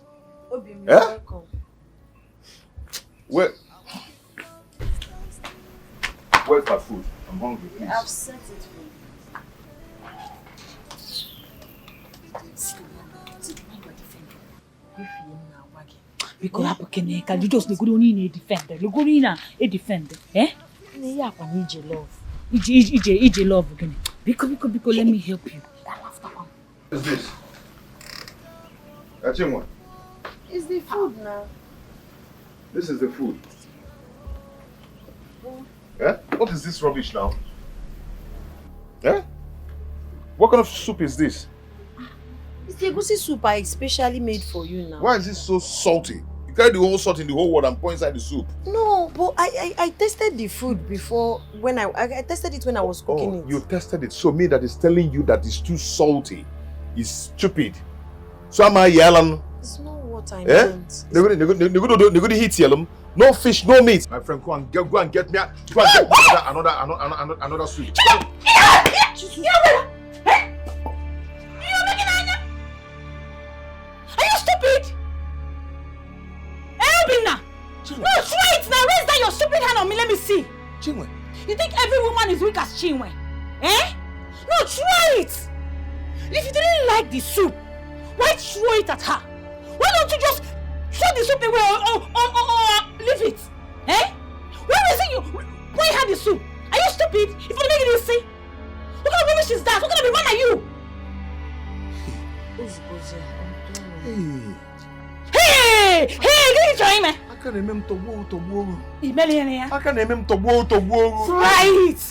Obinna, welcome. Where's my food? I'm hungry, please. I've set it for you. Because you just look good in a defender. Look good in a defender. Eh? Yeah, I need your love. EJ love again. Because let me help you. What is this? That's one. It's the food now. This is the food. Eh? What is this rubbish now? Eh? What kind of soup is this? It's the egusi soup I especially made for you now. Why is this so salty? You carry the whole salt in the whole world and pour inside the soup. No, but I tasted the food before when I tasted it when I was cooking it. You tested it, so me that is telling you that it's too salty is stupid. So am I yelling? It's not what I meant. Nobody hit yellow. No fish, no meat. My friend, go and get me another soup. Are you stupid? Obinna! No, try it now. Raise down your stupid hand on me. Let me see. Chinwe. You think every woman is weak as Chinwe? Eh? No, try it. If you didn't like the soup, why throw it at her? Why don't you just throw the soup away or leave it? Eh? Why had the soup? Are you stupid? If you make it easy. What kind of rubbish is that? What kind of a man are you? Hey! Get it, Joy, man. I can't remember to go. I can't remember to go. Try it.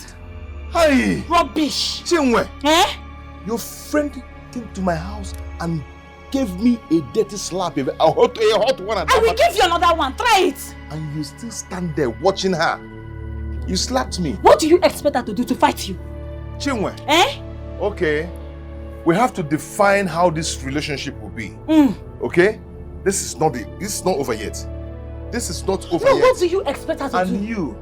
Hey! Rubbish. Chinwe. Eh? Your friend came to my house and gave me a dirty slap. A hot one. I will give you another one. Try it. And you still stand there watching her. You slapped me. What do you expect her to do to fight you? Chinwe. Eh? Okay. We have to define how this relationship will be. Okay? This is not over yet. This is not over yet. What do you expect her to do? And you.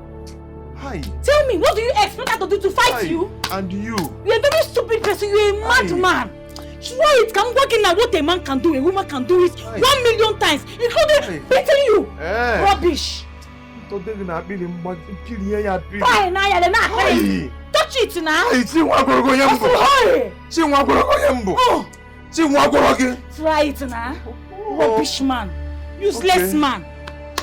Hi. Tell me, what do you expect her to do to fight you? And you. You're a very stupid person. You're a madman. Try it. Can work in what a man can do. A woman can do it 1,000,000 times, including beating you. Rubbish. Fine, now touch it now. Try it now. Rubbish man. Useless man.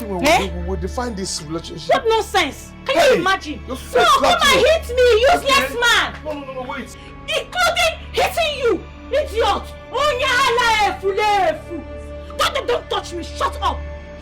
We'll define this relationship. What nonsense? Can you imagine? No, come and hit me, useless man. No, wait. Including hitting you, idiot. Don't touch me. Shut up.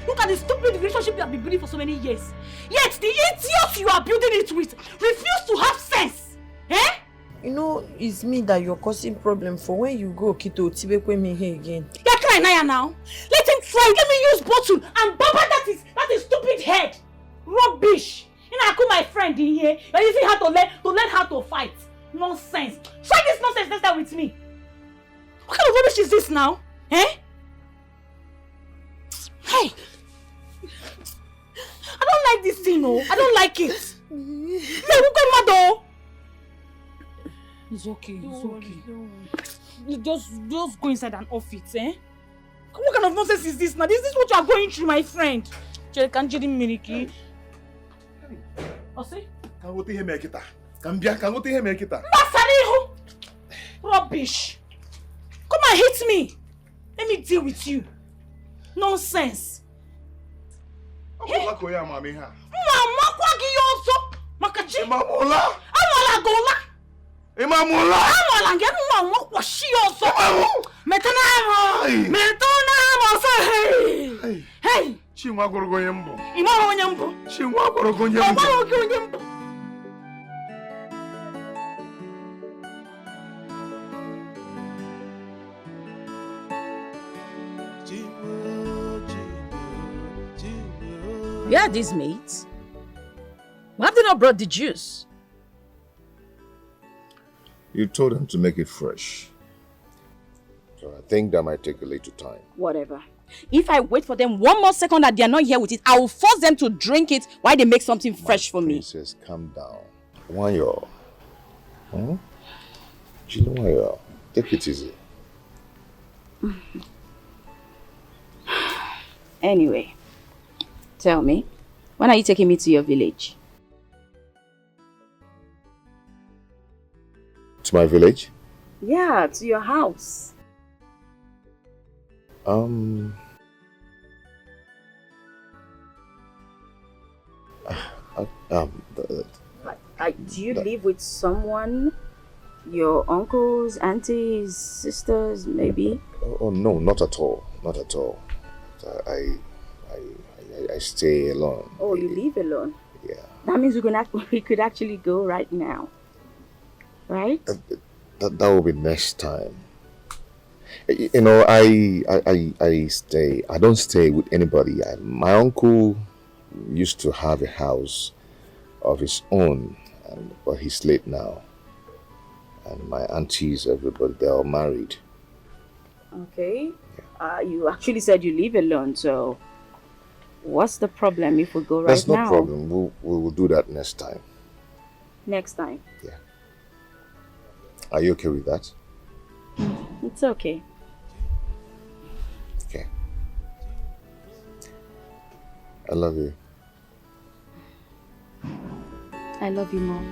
Look at the stupid relationship you have been building for so many years. Yet the idiot you are building it with refuse to have sense. Eh? You know, it's me that you're causing problem for when you go Kito Tibekwe me here again. You're crying now. Let him try. Let me use bottle and baba that is stupid head. Rubbish. You know, I call my friend in here. You're using her to learn how to fight. Nonsense. Try this nonsense next time with me. What kind of rubbish is this now? Eh? Hey. I don't like this thing, no. I don't like it. No, look at Mado. It's okay. You just go inside and off it, eh? What kind of nonsense is this now? Is this what you are going through, my friend? Can't Miriki. Can go to him, Ekita. Can go to him, Ekita. Rubbish. Come and hit me. Let me deal with you. Nonsense. Hey! Chinwa gorogonye mbo. Imara onye mbo. Chinwa gorogonye mbo. Omara oge onye mbo. Where are these mates? Why have they not brought the juice? You told them to make it fresh. So I think that might take a little time. Whatever. If I wait for them one more second that they are not here with it, I will force them to drink it while they make something fresh for me. Princess, calm down. Why you? Chinua, take it easy. Anyway, tell me, when are you taking me to your village? To my village? Yeah, to your house. Do you live with someone? Your uncles, aunties, sisters, maybe? Oh no, not at all. Not at all. I stay alone. Oh, you live alone? Yeah. That means we could actually go right now. Right? That will be next time. You know, I stay. I don't stay with anybody. My uncle used to have a house of his own, but he's late now. And my aunties, everybody, they're all married. Okay. Yeah. You actually said you live alone, so what's the problem if we go right now? There's no problem. We will do that next time. Next time? Yeah. Are you okay with that? It's okay. Okay. I love you. I love you more.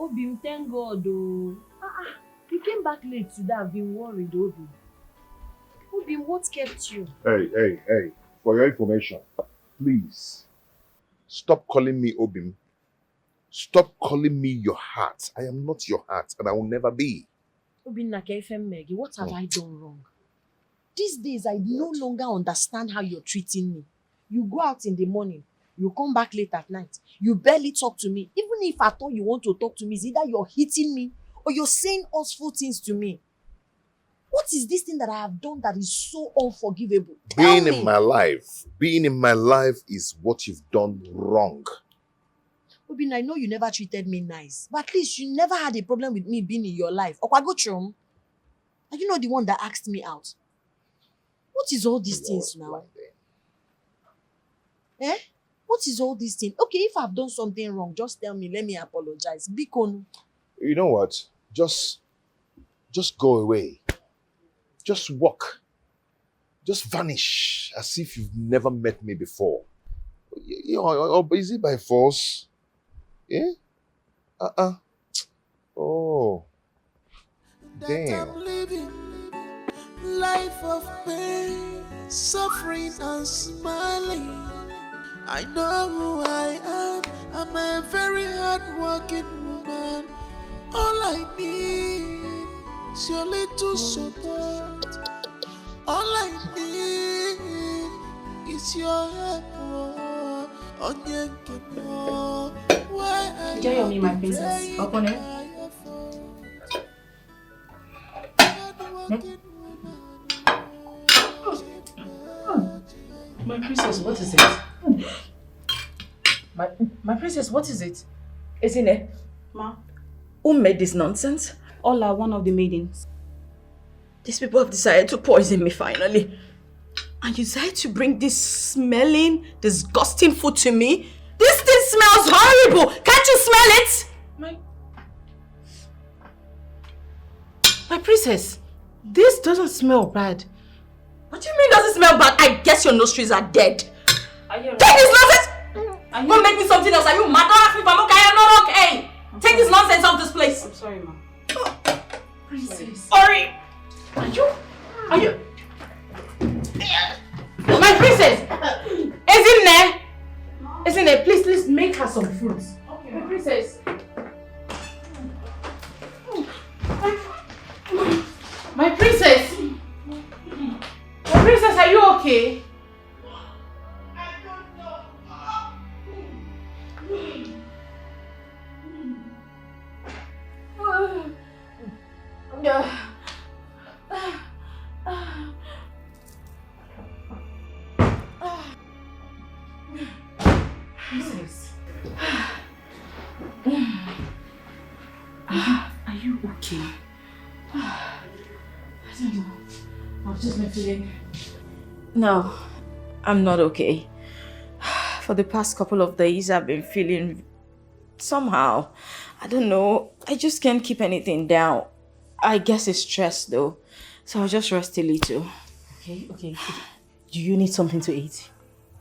Obim, thank God, oh. You came back late today. I've been worried, Obim. Obim, what kept you? Hey. For your information, please, stop calling me Obim. Stop calling me your heart. I am not your heart, and I will never be. Obim Nakefem, what have I done wrong? These days, I no longer understand how you're treating me. You go out in the morning, you come back late at night. You barely talk to me. Even if at all you want to talk to me, it's either you're hitting me or you're saying awful things to me. What is this thing that I have done that is so unforgivable? Being in my life is what you've done wrong. Obin, I know you never treated me nice, but at least you never had a problem with me being in your life. Okwagochum, are you not the one that asked me out? What is all these things now? Eh? What is all this thing? Okay, if I've done something wrong, just tell me. Let me apologize. Bikonu. You know what? Just go away. Just walk. Just vanish as if you've never met me before. Or is it by force? Yeah? Oh. Damn. I'm living life of pain, suffering and smiling. I know who I am. I'm a very hard-working woman. All I need is your little support. All I need is your help. Enjoy me, my princess. Open it. My princess, what is it? My princess, what is it? Isn't it? Ma? Who made this nonsense? Ola, one of the maidens. These people have decided to poison me finally. And you decided to bring this smelling, disgusting food to me? This thing smells horrible! Can't you smell it? My princess, this doesn't smell bad. What do you mean doesn't smell bad? I guess your nostrils are dead. Take this nonsense! Don't make me something else. Are you mad? Don't ask me if I'm okay. I'm not okay. Take this nonsense out of this place. I'm sorry, ma. Princess. Sorry. Are you? My princess! Isn't there? Isn't there? Please make her some fruits. Okay. My princess. My princess. My princess, are you okay? Princess. Are you okay? I don't know. I've just been feeling... No, I'm not okay. For the past couple of days, I've been feeling somehow. I don't know. I just can't keep anything down. I guess it's stress though. So I'll just rest a little. Okay. Do you need something to eat?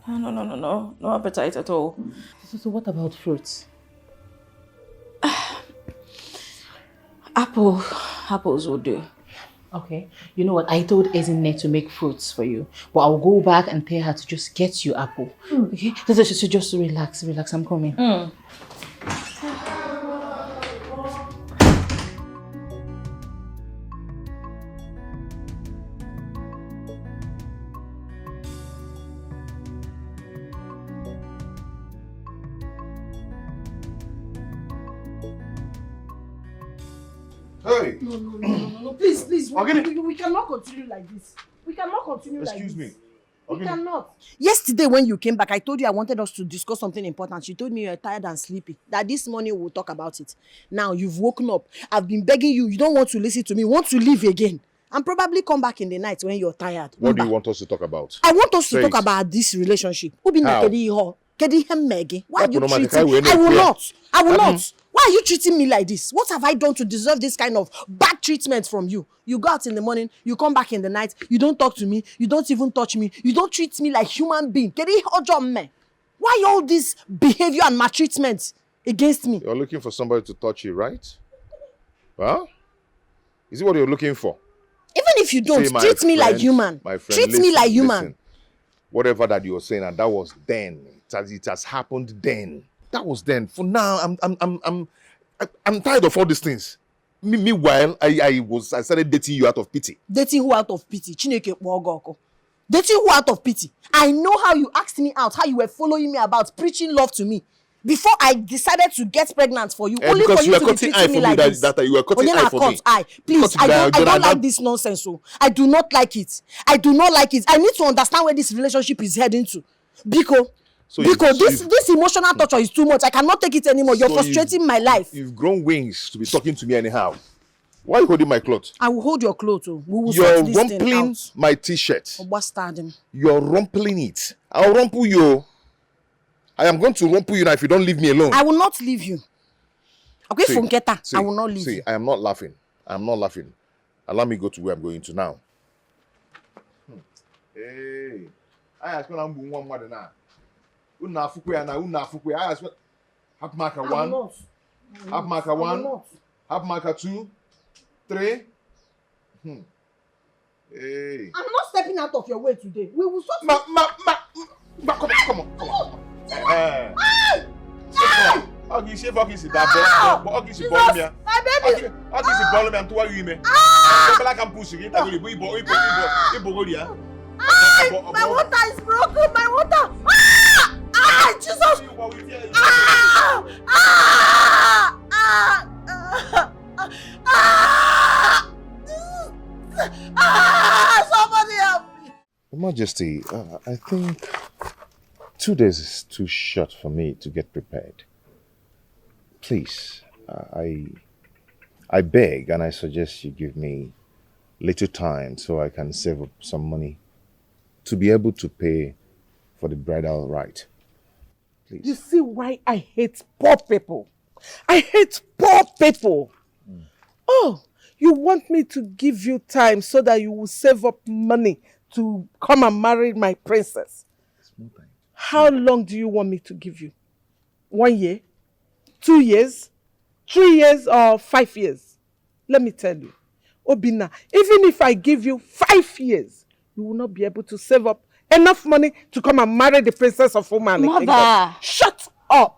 No. No appetite at all. So what about fruits? Apples will do. Okay. You know what? I told Ezinne to make fruits for you. But I'll go back and tell her to just get you apple. Okay? So just relax. I'm coming. Hey! No. Please. We cannot continue like this. Excuse me. We cannot. Yesterday when you came back, I told you I wanted us to discuss something important. You told me you're tired and sleepy. That this morning we'll talk about it. Now you've woken up. I've been begging you. You don't want to listen to me. You want to leave again. And probably come back in the night when you're tired. What do you want us to talk about? I want us to talk about this relationship. How? Why are you treating me? I will not. Why are you treating me like this? What have I done to deserve this kind of bad treatment from you? You go out in the morning, you come back in the night, you don't talk to me, you don't even touch me, you don't treat me like human being. Why all this behavior and maltreatment against me? You're looking for somebody to touch you, right? Huh? Is it what you're looking for? Even if you don't, treat me like human. My friend, treat me like human. Listen. Whatever that you're saying, and that was then. It has happened then. That was then. For now, I'm tired of all these things. Meanwhile, I started dating you out of pity. Dating who out of pity? Chineke Wogoko. Dating who out of pity? I know how you asked me out, how you were following me about, preaching love to me. Before I decided to get pregnant for you, only for you to be treating me like this. You were cutting eye for me. Please, I don't like this nonsense. So I do not like it. I need to understand where this relationship is heading to. Because this emotional torture is too much. I cannot take it anymore. You're frustrating my life. You've grown wings to be talking to me anyhow. Why are you holding my cloth? I will hold your cloth. We will You're rumpling my t-shirt. You're rumpling it. I'll rumple you. I am going to rumple you now if you don't leave me alone. I will not leave you. Okay, See, Funketa, see, I will not leave see, you. I am not laughing. I am not laughing. Allow me go to where I'm going to now. Hey, I ask when I'm going one more than that. Una fukwe na una fukwe. I ask half marker 1, half marker 1, half marker 2, 3. Hey. I'm not stepping out of your way today. We will sort. Come on. Okay, she fucking sit down. But okay, she ball me. My baby. Okay, she ball me. I'm too worried me. I can push it. My water is broken. My water. Jesus. Somebody help me. Your Majesty, I think 2 days is too short for me to get prepared. Please, I beg and I suggest you give me little time so I can save up some money to be able to pay for the bridal rite. Please. You see why I hate poor people? I hate poor people. Oh, you want me to give you time so that you will save up money to come and marry my princess? How long do you want me to give you? 1 year? 2 years? 3 years or 5 years? Let me tell you, Obinna, even if I give you 5 years, you will not be able to save up enough money to come and marry the princess of Umani. Mother! Shut up!